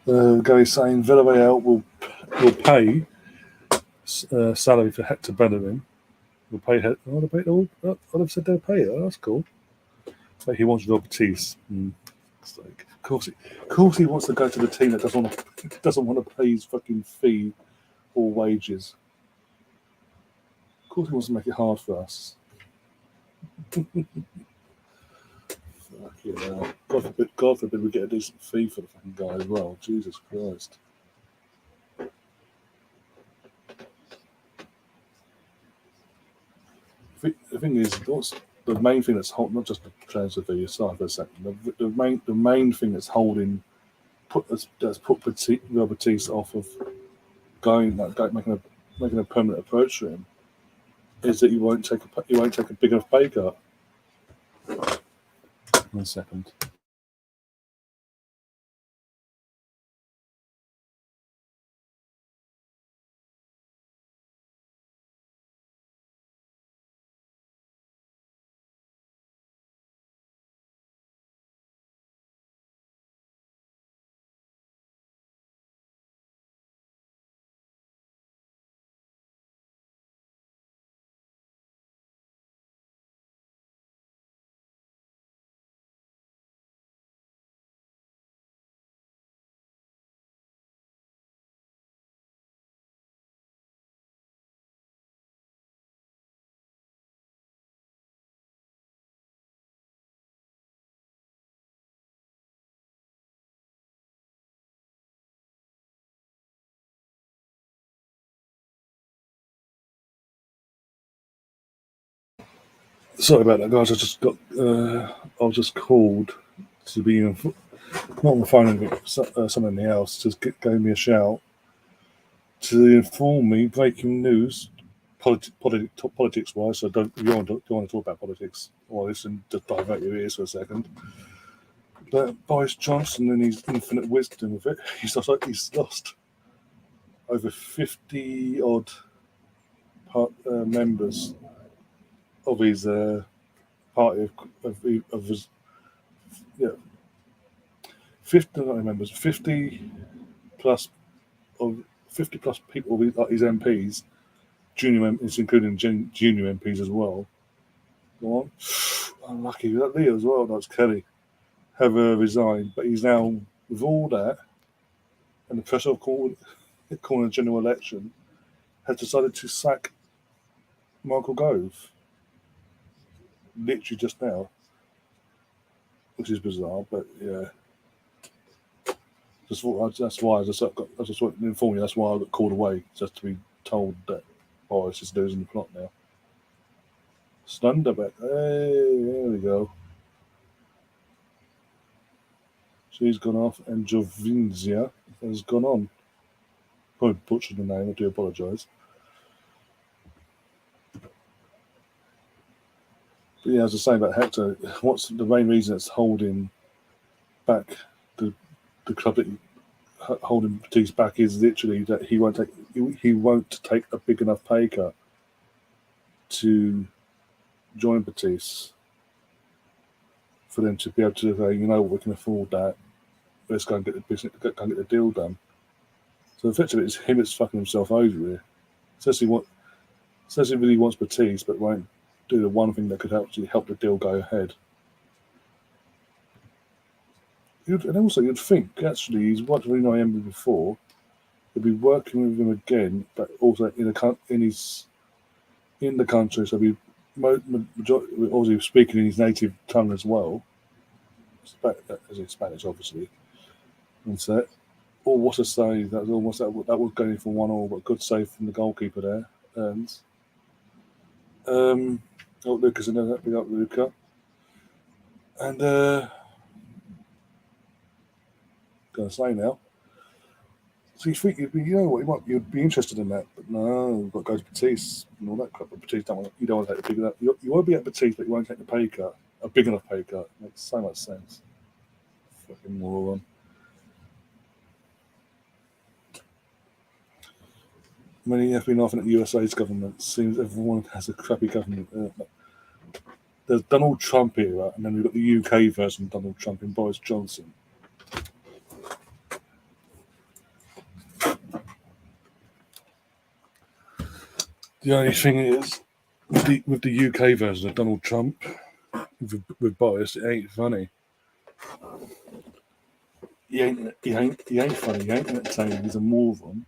Speaker 1: Gary saying Villarreal will pay salary for Hector Bellerin. Will pay. I've said they'll pay it. Oh, that's cool. But he wants Rob Batiste. Of course, he wants to go to the team that doesn't want to pay his fucking fee or wages. Of course, he wants to make it hard for us. Fuck yeah. God forbid we get a decent fee for the fucking guy as well. Jesus Christ. The thing is, what's the main thing that's holding, not just the transfer fee aside for a second, the main thing that's holding, that's put Batiste off of making a permanent approach to him, is that he won't take a big enough pay cut. 1 second. Sorry about that, guys. I was just called to be not on the phone, but someone in the house just gave me a shout to inform me breaking news, politics wise. So don't you want to talk about politics? Well, listen, just divert your ears for a second. But Boris Johnson, in his infinite wisdom of it, he's lost over 50 odd members of his party of his 50 members, 50 plus of 50 plus people, like his MPs, junior MPs, including junior MPs as well. Go on, unlucky that Lee as well. That's Kelly have resigned, but he's now with all that and the pressure of calling a general election, has decided to sack Michael Gove literally just now, which is bizarre. But yeah, that's why I just want to inform you. That's why I got called away, just to be told that Boris is losing the plot now. Snunderbeck, hey, there we go. She's gone off, and Jovinzia has gone on. Probably butchered the name. I do apologise. But yeah, as I was saying about Hector, what's the main reason it's holding back the club that holding Batiste back is literally that he won't take a big enough pay cut to join Batiste for them to be able to say, you know, we can afford that. Let's go and get the business, go and get the deal done. So effectively, it's him that's fucking himself over here. Says he really wants Batiste, but won't do the one thing that could actually help the deal go ahead. And also, you'd think actually he's worked with Emmy before. He'll be working with him again, but also in the country, so be obviously speaking in his native tongue as well, as in Spanish, obviously. And so, or what a save! That was almost that was going for 1-1, but good save from the goalkeeper there. And Lucas in there, big up Luca. And gonna say now. So you think you'd be interested in that, but no, we've got to go to Batiste and all that crap. But Batiste you don't want to take the big enough. You want to be at Batiste, but you won't take the pay cut, a big enough pay cut. Makes so much sense. Fucking moron. Many have been laughing at the USA's government. Seems everyone has a crappy government. There's Donald Trump here, and then we've got the UK version of Donald Trump in Boris Johnson. The only thing is, with the UK version of Donald Trump, with Boris, it ain't funny. He ain't funny. He ain't entertaining. He's a moron.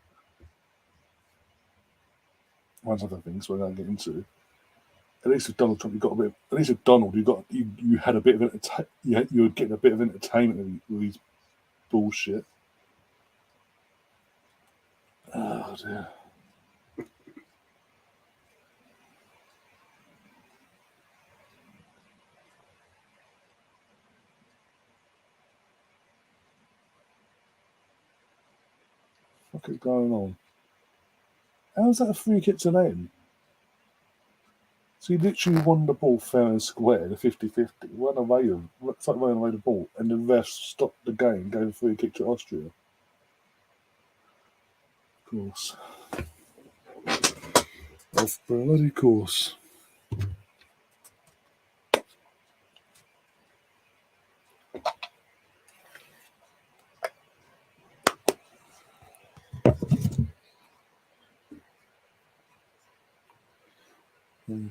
Speaker 1: One other things we're going to get into. At least with Donald Trump, you got a bit. At least with Donald, you had a bit of you were getting a bit of entertainment with his bullshit. Oh dear. fuck is going on? How's that a free kick to them? So he literally won the ball fair and square, the 50-50, ran away the ball, and the refs stopped the game, gave a free kick to Austria. Of course. Of bloody course.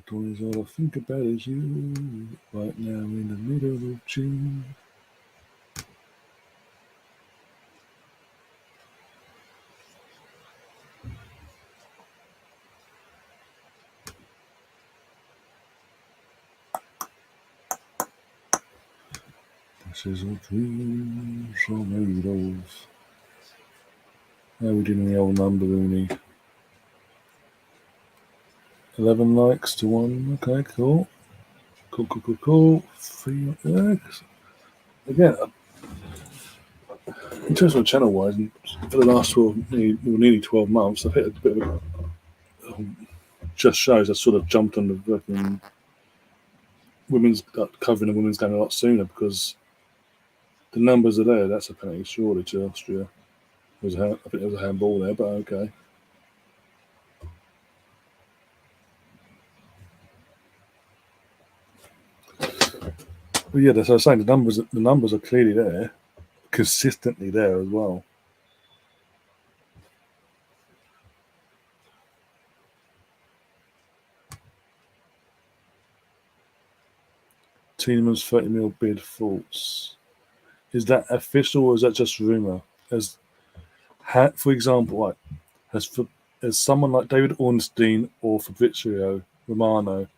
Speaker 1: All I think about is you, right now in the middle of June. This is what dreams are made of. How we doing the old number, Rooney? 11 likes to 1. Okay, cool. Cool. 3 likes. Again, in terms of channel wise, for the last nearly 12 months, I've hit a bit of just shows I sort of jumped on the women's covering the women's game a lot sooner because the numbers are there. That's a penalty, surely, to Austria. I think there was a handball there, but okay. But yeah, as I was saying, the numbers are clearly there, consistently there as well. Tielemans 30 mil bid false. Is that official or is that just rumour? For example, has someone like David Ornstein or Fabrizio Romano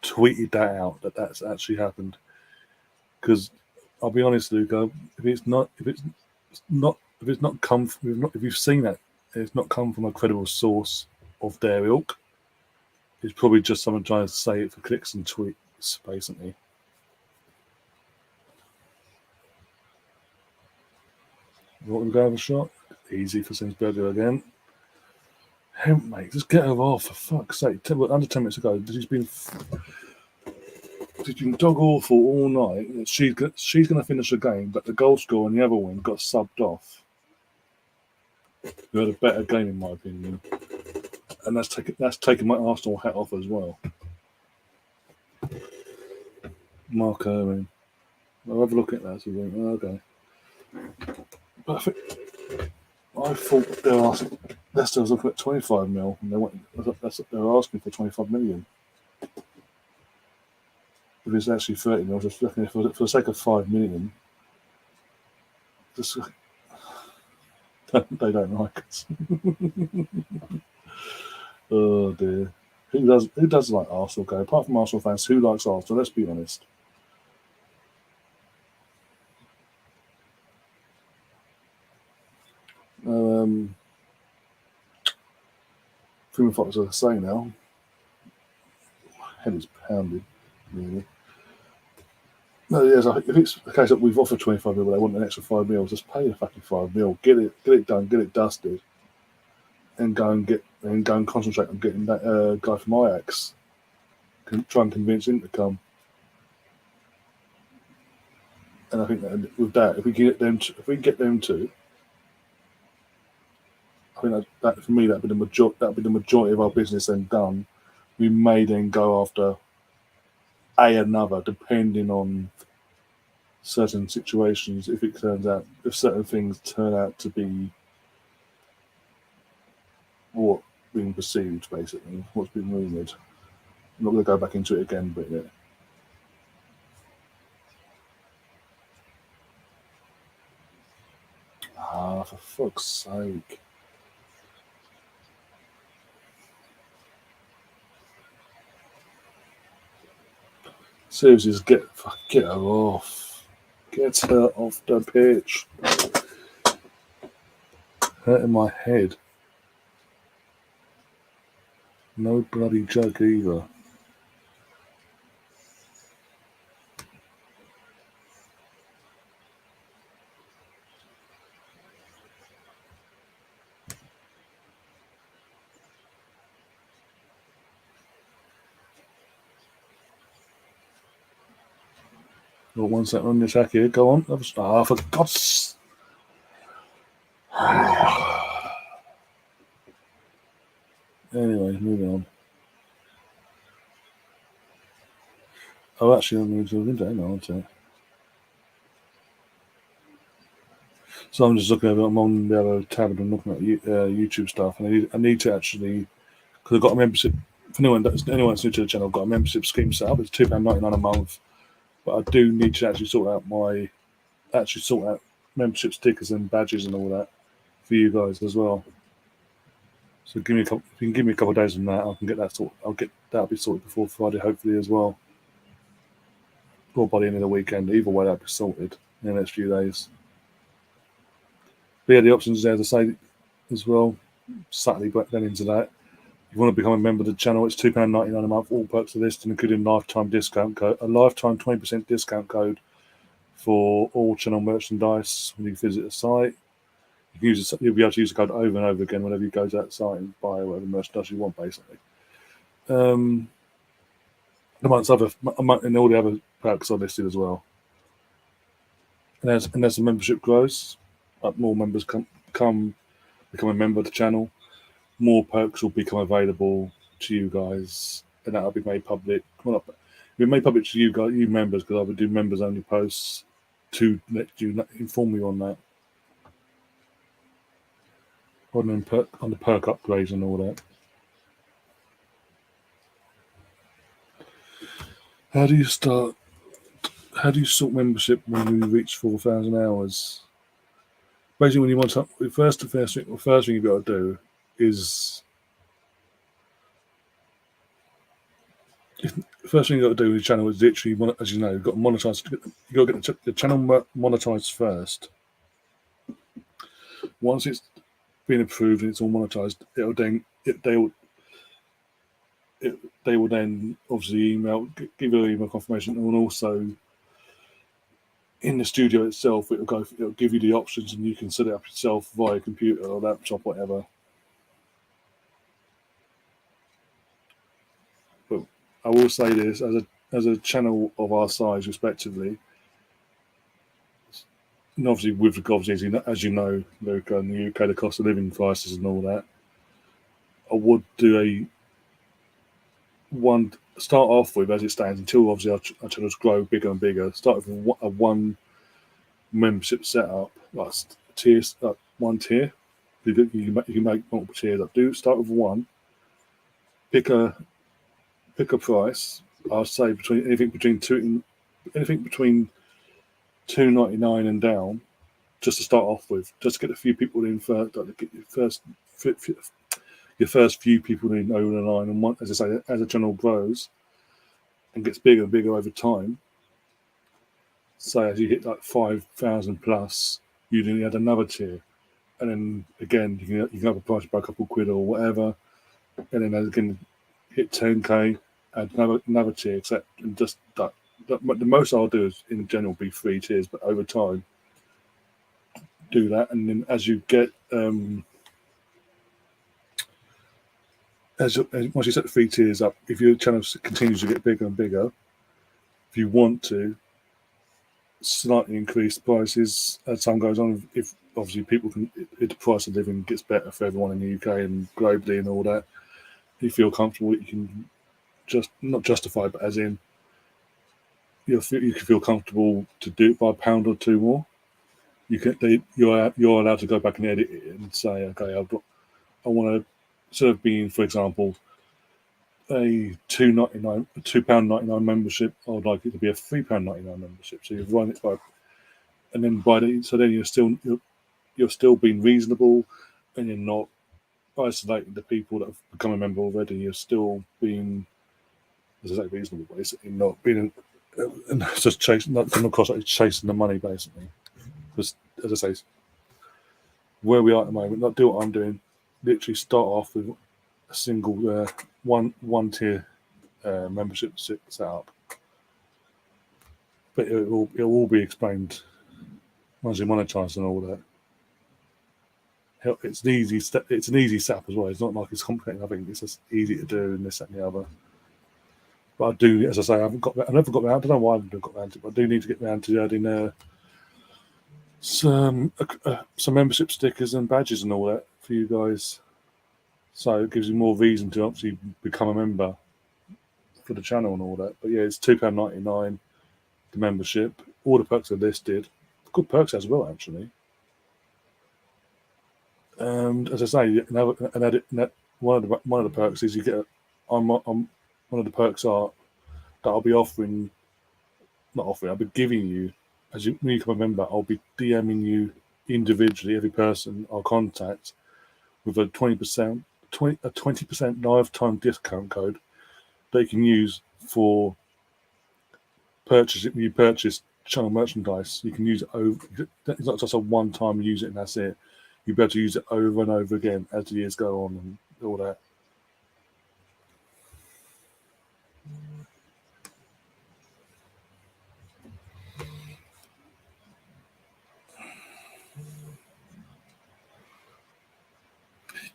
Speaker 1: tweeted that out that's actually happened? Because I'll be honest, Luca, if you've seen that, it's not come from a credible source of their ilk. It's probably just someone trying to say it for clicks and tweets, basically. Want to go have a shot? Easy for Sinsberger again. Hey, mate, just get her off, for fuck's sake. Under 10 minutes ago, she's been dog awful all night. She's going to finish the game, but the goal scorer on the other wing got subbed off. Who had a better game, in my opinion. And that's taken my Arsenal hat off as well. Mark Irwin. I'll have a look at that. So okay. But I thought they were asking, Leicester was looking at 25 mil, and they were asking for 25 million. If it's actually 30 mil, just looking for the sake of 5 million, just they don't like us. Oh dear. Who does like Arsenal go? Apart from Arsenal fans, who likes Arsenal? Let's be honest. Freeman Fox, as I say now, head is pounded, really. No, yes, if it's the case that we've offered 25 mil, but they want an extra 5 mil, just pay the fucking 5 mil, get it done, get it dusted, and go and concentrate on getting that guy from Ajax. Try and convince him to come. And I think that with that, if we get them to, I think that for me that'd be the majority of our business then done. We may then go after another, depending on certain situations. If certain things turn out to be what being perceived, basically what's been rumoured. I'm not going to go back into it again, but yeah. For fuck's sake. Seriously, just get her off. Get her off the pitch. Hurting my head. No bloody joke either. Got 1 second on the attack here. Go on. For God's... Anyway, moving on. Oh, actually, I'm going to do it now, aren't I? So I'm just looking at it. I'm on the other tab and looking at YouTube stuff, and I need to actually, because I've got a membership. For anyone that's new to the channel, I've got a membership scheme set up. It's £2.99 a month, but I do need to actually sort out membership stickers and badges and all that for you guys as well. So if you can give me a couple of days on that, I can get that sorted. That'll be sorted before Friday, hopefully as well, or by the end of the weekend. Either way, that'll be sorted in the next few days. But yeah, the options there, as I say, as well. Subtly back then into that. If you want to become a member of the channel, it's £2.99 a month. All perks of this, including lifetime discount code, a lifetime 20% discount code for all channel merchandise when you visit the site. You'll be able to use the code over and over again whenever you go to that site and buy whatever merchandise you want, basically. Amongst all the other perks are listed as well. And as the membership grows, more members become a member of the channel, more perks will become available to you guys, and that'll be made public. Well, it'll be made public to you guys, you members, because I would do members only posts to let you inform you on that. On the perk upgrades and all that. How do you sort membership when you reach 4,000 hours? Basically, when you want to, the first thing you've got to do is the first thing you've got to do with your channel is literally, as you know, you've got to monetize. You've got to get the channel monetized first. Once it's been approved and it's all monetized, they will then obviously give you an email confirmation, and also in the studio itself, it'll give you the options, and you can set it up yourself via computer or laptop, whatever. But I will say this, as a channel of our size, respectively, and obviously with as you know, Luca, in the UK, the cost of living crisis and all that, I would do start off with, as it stands, until obviously our channels grow bigger and bigger, start with a one membership setup, like tiers, like one tier. You can make multiple tiers up. Start with one. Pick a price. I'll say anything between £2.99 and down, just to start off with, just to get a few people in first, like get your first few people in over the line. And as I say, as the channel grows and gets bigger and bigger over time, say as you hit like 5,000 plus, you then add another tier, and then again you can have a price by a couple of quid or whatever, and then again hit 10k, add another tier, except and just that. The most I'll do is in general be 3 tiers, but over time do that, and then as you get once you set the 3 tiers up, if your channel continues to get bigger and bigger, if you want to slightly increase prices as time goes on, if obviously if the price of living gets better for everyone in the UK and globally and all that, you feel comfortable, you can just not justify, but as in you can feel comfortable to do it by £1 or £2 more. You're allowed to go back and edit it and say, okay, I want to, instead of being, for example, a £2.99 membership, I would like it to be a £3.99 membership. So you run it and then you're still being reasonable, and you're not isolating the people that have become a member already. You're still being, as I say, reasonable, basically, not being just chasing the money, basically. Because as I say, where we are at the moment, not do what I'm doing. Literally start off with a single one tier membership set up, but it will all be explained once you monetize and all that. It's an easy setup as well. It's not like it's complicated. I think it's just easy to do, and this, that, and the other. But I do, as I say, I never got around. I don't know why I haven't got around to it, but I do need to get around to adding some membership stickers and badges and all that for you guys. So it gives you more reason to actually become a member for the channel and all that. But yeah, it's £2.99 the membership. All the perks are listed. Good perks as well, actually. And as I say, one of the perks is you get. One of the perks are that I'll be offering, not offering. I'll be giving you, when you become a member, I'll be DMing you individually, every person I'll contact, with a 20% lifetime discount code that you can use for purchase. When you purchase channel merchandise, you can use it over. It's not just a one-time use it and that's it. You'll be able to use it over and over again as the years go on and all that.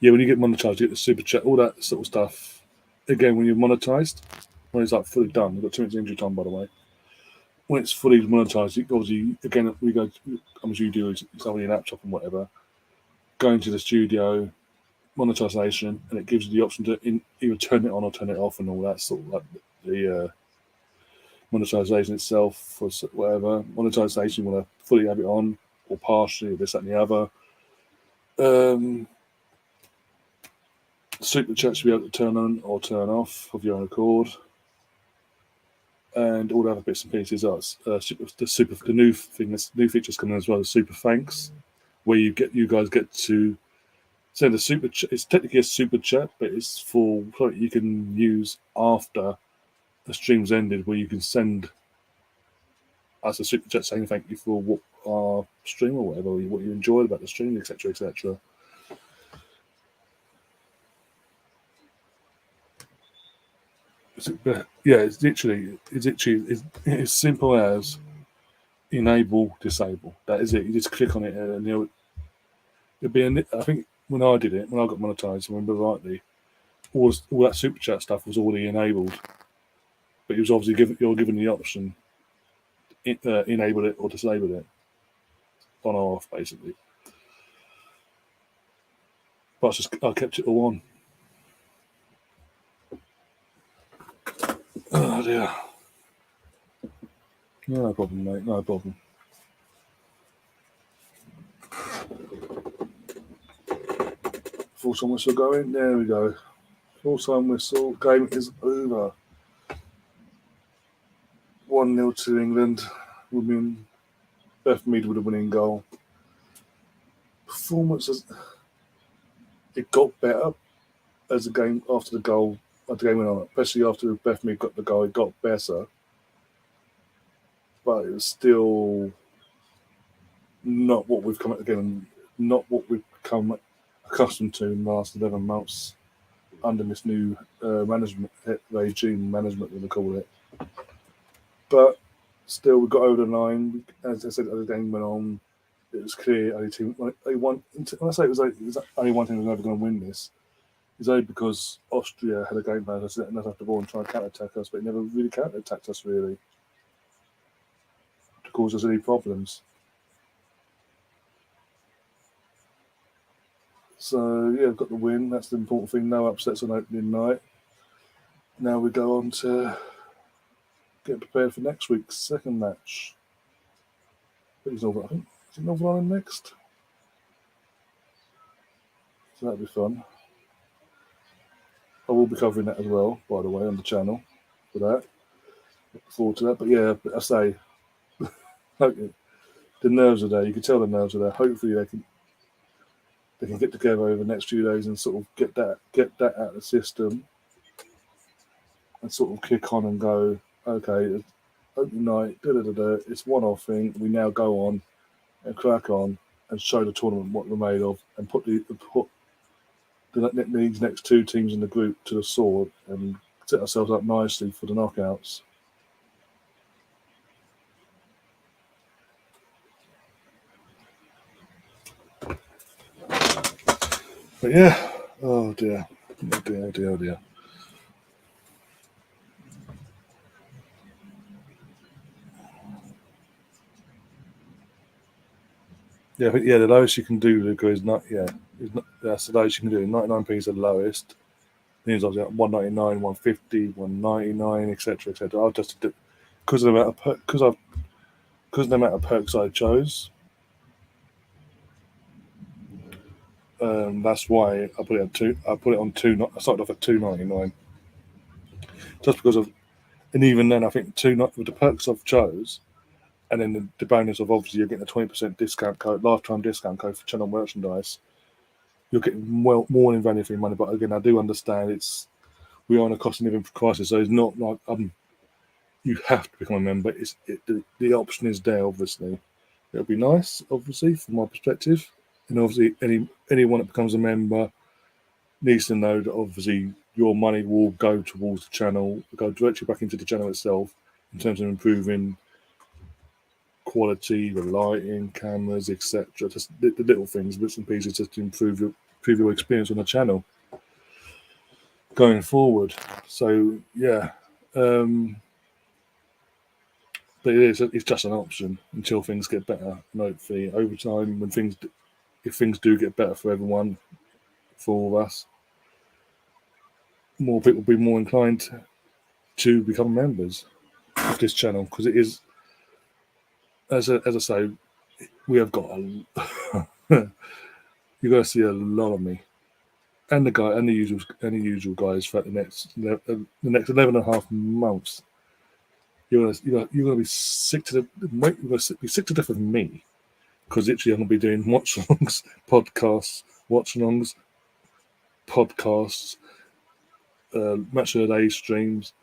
Speaker 1: Yeah, when you get monetized, you get the super chat, all that sort of stuff. Again, when you're monetized, when it's like fully done, we've got 2 minutes injury time, by the way. When it's fully monetized, you obviously, again, we go, as you do, it's on your laptop and whatever, go into the studio, monetization, and it gives you the option to either turn it on or turn it off and all that sort of like the monetization itself for whatever. Monetization, you want to fully have it on or partially, this, that, and the other. Super chats to be able to turn on or turn off of your own accord, and all the other bits and pieces. The new thing, this new features coming as well. The super thanks, where you guys get to send a super. It's technically a super chat, but it's for something you can use after the stream's ended, where you can send us a super chat saying thank you for what our stream or whatever, what you enjoyed about the stream, etc., etc. Yeah, it's literally as simple as enable, disable. That is it. You just click on it, and it'll be. I think when I did it, when I got monetized, I remember rightly, all that super chat stuff was already enabled, but you was obviously you're given the option, enable it or disable it, on or off, basically. But I kept it all on. Oh dear. No problem, mate. No problem. Full time whistle going. There we go. Full time whistle. Game is over. 1-0 to England. Women. Beth Mead with a winning goal. Performance it got better as the game after the goal. As the game went on, especially after Beth Mead got the goal, it got better. But it was still not what we've come accustomed to in the last 11 months under this new management regime, we're going to call it. But still, we got over the line. As I said, as the game went on, it was clear only team. When I say it was only one team was never going to win this, it's only because Austria had a game plan to let us have the ball and try and counter-attack us, but it never really counter-attacked us really to cause us any problems. So yeah, we've got the win. That's the important thing. No upsets on opening night. Now we go on to get prepared for next week's second match. I think is it Northern Ireland next? So that'll be fun. I will be covering that as well, by the way, on the channel for that. Look forward to that. But yeah, I say, the nerves are there. You can tell the nerves are there. Hopefully they can get together over the next few days and sort of get that out of the system and sort of kick on and go, okay, opening night, it's one-off thing. We now go on and crack on and show the tournament what we're made of and put these next two teams in the group to the sword and set ourselves up nicely for the knockouts. But yeah, oh dear. Yeah, the lowest you can do, Luca, is not. Yeah, that's the lowest you can do. 99p is the lowest. Then it's obviously 199, 150, 199, etc., etc. I'll just because of the amount of because the amount of perks I chose. That's why I put it on two. I put it on two. I started off at $2.99, just because of, and even then I think with the perks I've chose, and then the bonus of obviously you're getting a 20% discount code, lifetime discount code for channel merchandise. You're getting more in value for your money. But again, I do understand we are in a cost of living crisis, so it's not like you have to become a member. The option is there. Obviously, it'll be nice, obviously, from my perspective, and obviously anyone that becomes a member needs to know that obviously your money will go towards the channel, go directly back into the channel itself in terms of improving quality, the lighting, cameras, etc. Just the little things, bits and pieces, just to improve your experience on the channel going forward. So yeah, but it's just an option until things get better. And hopefully, over time, if things do get better for everyone, for all of us, more people will be more inclined to become members of this channel, because it is, as I say, we have got you're going to see a lot of me and the usual guys for the next 11 and a half months. You're gonna be sick to death of me, because literally I'm gonna be doing watch-alongs, podcasts, match of the day streams,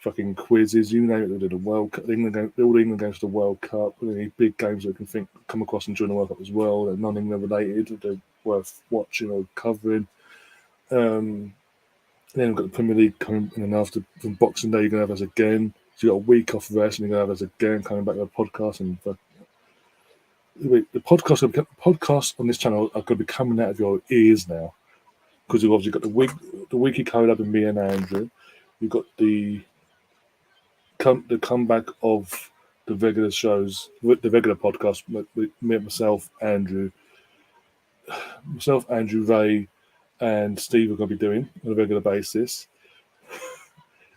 Speaker 1: fucking quizzes, you name it. They did the World Cup. All England games to the World Cup. Any big games that can come across and during the World Cup as well. They're non-England related. They're worth watching or covering. Then we've got the Premier League coming, and then after from Boxing Day, you're gonna have us again. So you've got a week off rest, and you're gonna have us again coming back to the podcast. And the podcasts on this channel are going to be coming out of your ears now, because you've obviously got the weekly collab with me and Andrew. You've got the comeback of the regular shows, the regular podcast with me, myself, Andrew, Ray, and Steve are going to be doing on a regular basis.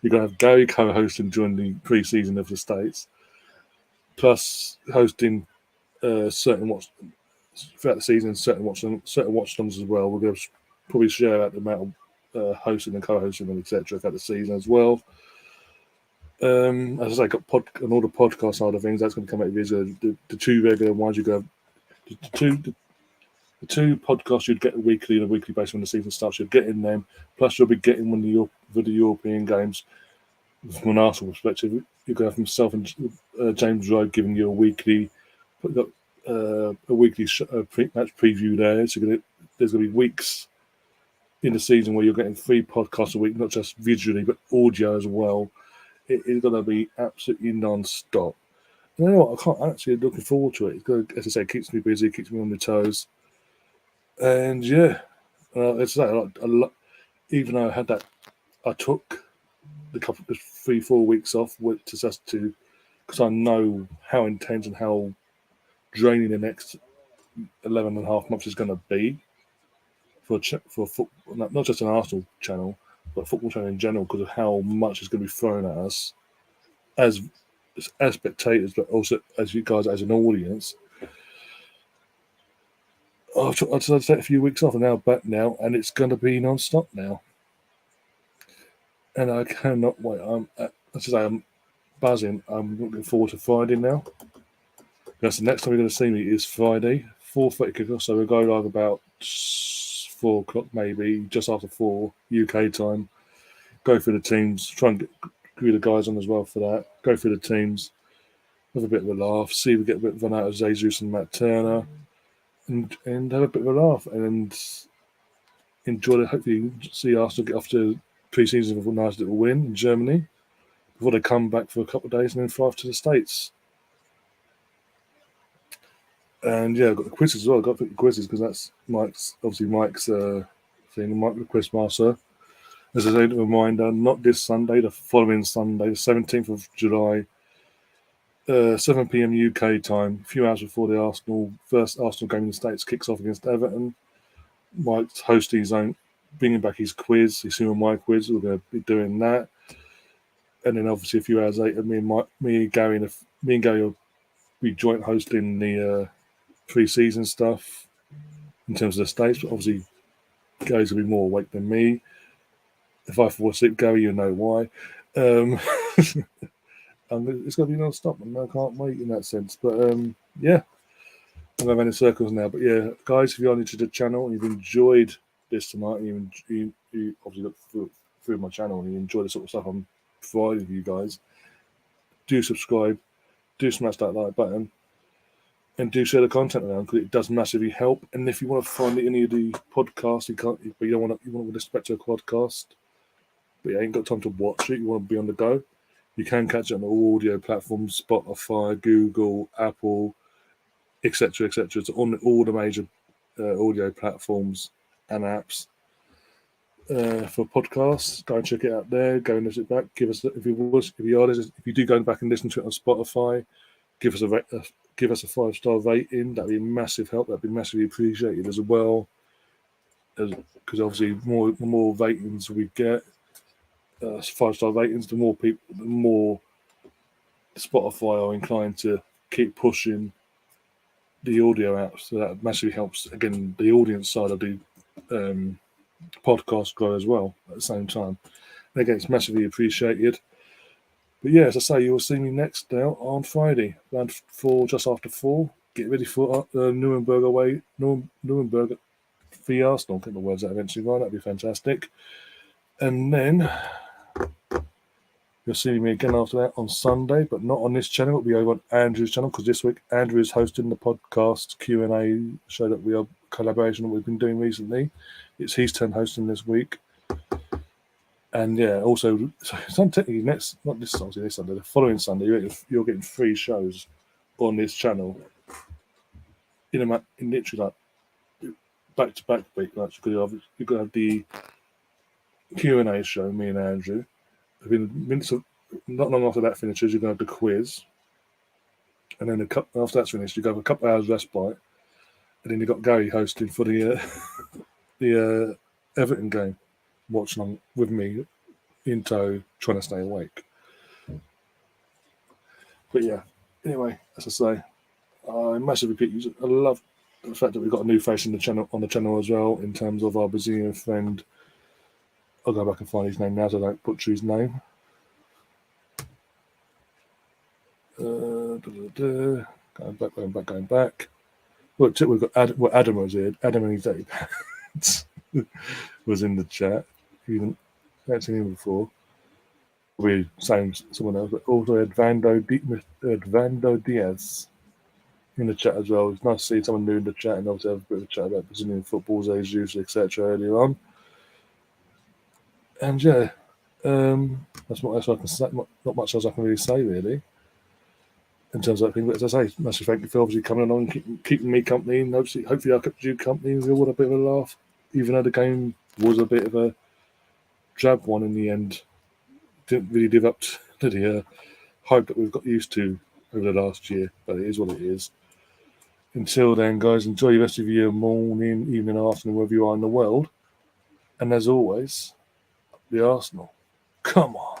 Speaker 1: You're going to have Gary co-hosting during the pre-season of the States, plus hosting certain watch throughout the season, certain watch-alongs as well. We're going to probably share out the amount of hosting and co-hosting and etc. throughout the season as well. As I say, got on all the podcast side of things, that's going to come out of the two regular ones. You go the two podcasts you'd get weekly on a weekly basis when the season starts. You're getting them, plus you'll be getting one of the European games from an Arsenal perspective. You're going to have myself and James Rowe giving you a weekly match preview there. So there's going to be weeks in the season where you're getting 3 podcasts a week, not just visually but audio as well. It is going to be absolutely non-stop. You know what? I can't actually looking forward to it. It's going to, as I say, keeps me busy, keeps me on my toes. And yeah, as I say, even though I had that, I took the 3-4 weeks off because I know how intense and how draining the next 11 and a half months is going to be for football, not just an Arsenal channel, but football channel in general, because of how much is going to be thrown at us as spectators, but also as you guys as an audience. I decided to take a few weeks off, and now back now, and it's going to be non-stop now. And I cannot wait. I'm buzzing. I'm looking forward to Friday now. Because the next time you're going to see me is Friday, 4:30 kickoff. So we'll go live about 4 o'clock, maybe just after 4 UK time. Go through the teams, try and get the guys on as well for that. Go through the teams, have a bit of a laugh, see if we get a bit of fun out of Jesus and Matt Turner, and have a bit of a laugh and enjoy it. Hopefully, see Arsenal get off to pre-season with a nice little win in Germany before they come back for a couple of days and then fly off to the States. And yeah, I've got the quizzes as well. I've got to pick the quizzes because that's Mike's thing, Mike the Quizmaster. As I said, a reminder, not this Sunday, the following Sunday, the 17th of July, 7 p.m. UK time, a few hours before the first Arsenal game in the States kicks off against Everton. Mike's hosting his own, bringing back his quiz, his human my quiz. We're going to be doing that, and then obviously a few hours later, me and Gary will be joint hosting the pre-season stuff in terms of the States. But obviously, Gary's will be more awake than me. If I fall asleep, Gary, you know why. It's going to be non-stop, and I can't wait in that sense. But yeah, I'm going in circles now. But yeah, guys, if you're new to the channel and you've enjoyed this tonight, and you obviously look through my channel and you enjoy the sort of stuff I'm providing for you guys, do subscribe, do smash that like button, and do share the content around because it does massively help. And if you want to find any of the podcasts, you don't want to listen back to a podcast, but you ain't got time to watch it, you want to be on the go, you can catch it on all audio platforms, Spotify, Google, Apple, etc., etc. It's on all the major audio platforms and apps for podcasts. Go and check it out there. Go and listen it back. Give us if you do go back and listen to it on Spotify, give us a 5-star rating. That'd be a massive help. That'd be massively appreciated as well. Because obviously, the more ratings we get, 5-star ratings, the more Spotify are inclined to keep pushing the audio out. So that massively helps, again, the audience side of the podcast grow as well at the same time. And again, it's massively appreciated. But yeah, as I say, you'll see me next now on Friday, around just after 4. Get ready for Nuremberg away. Nuremberg v Arsenal. Get the words out eventually, right? That'd be fantastic. And then you'll see me again after that on Sunday, but not on this channel. It'll be over on Andrew's channel because this week Andrew is hosting the podcast Q&A show that we are collaboration that we've been doing recently. It's his turn hosting this week. And yeah, also, so technically this Sunday, the following Sunday, you're getting 3 shows on this channel in literally like back-to-back week. Because you're going to have the Q&A show, me and Andrew. Within minutes of, not long after that finishes, you're going to have the quiz. And then after that's finished, you go have a couple of hours respite. And then you've got Gary hosting for the Everton game, watching on with me in tow, trying to stay awake. But yeah, anyway, as I say, I massively I love the fact that we've got a new face on the channel as well, in terms of our Brazilian friend. I'll go back and find his name now so I don't butcher his name. Going back. Look, we've got Adam was here. Adam and his daddy was in the chat. You haven't seen him before. We're saying someone else, but also Edvando Diaz in the chat as well. It's nice to see someone new in the chat, and also have a bit of a chat about Brazilian football, Jesus, etc. earlier on. And yeah, that's what else I can say. Not much else I can really say, really, in terms of that thing. But as I say, massive thank you for obviously coming along and keeping me company. And hopefully I kept you company. We all had a bit of a laugh, even though the game was a bit of a drab one in the end. Didn't really live up to the hype that we've got used to over the last year, but it is what it is. Until then, guys, enjoy the rest of your morning, evening, afternoon, wherever you are in the world. And as always, the Arsenal. Come on.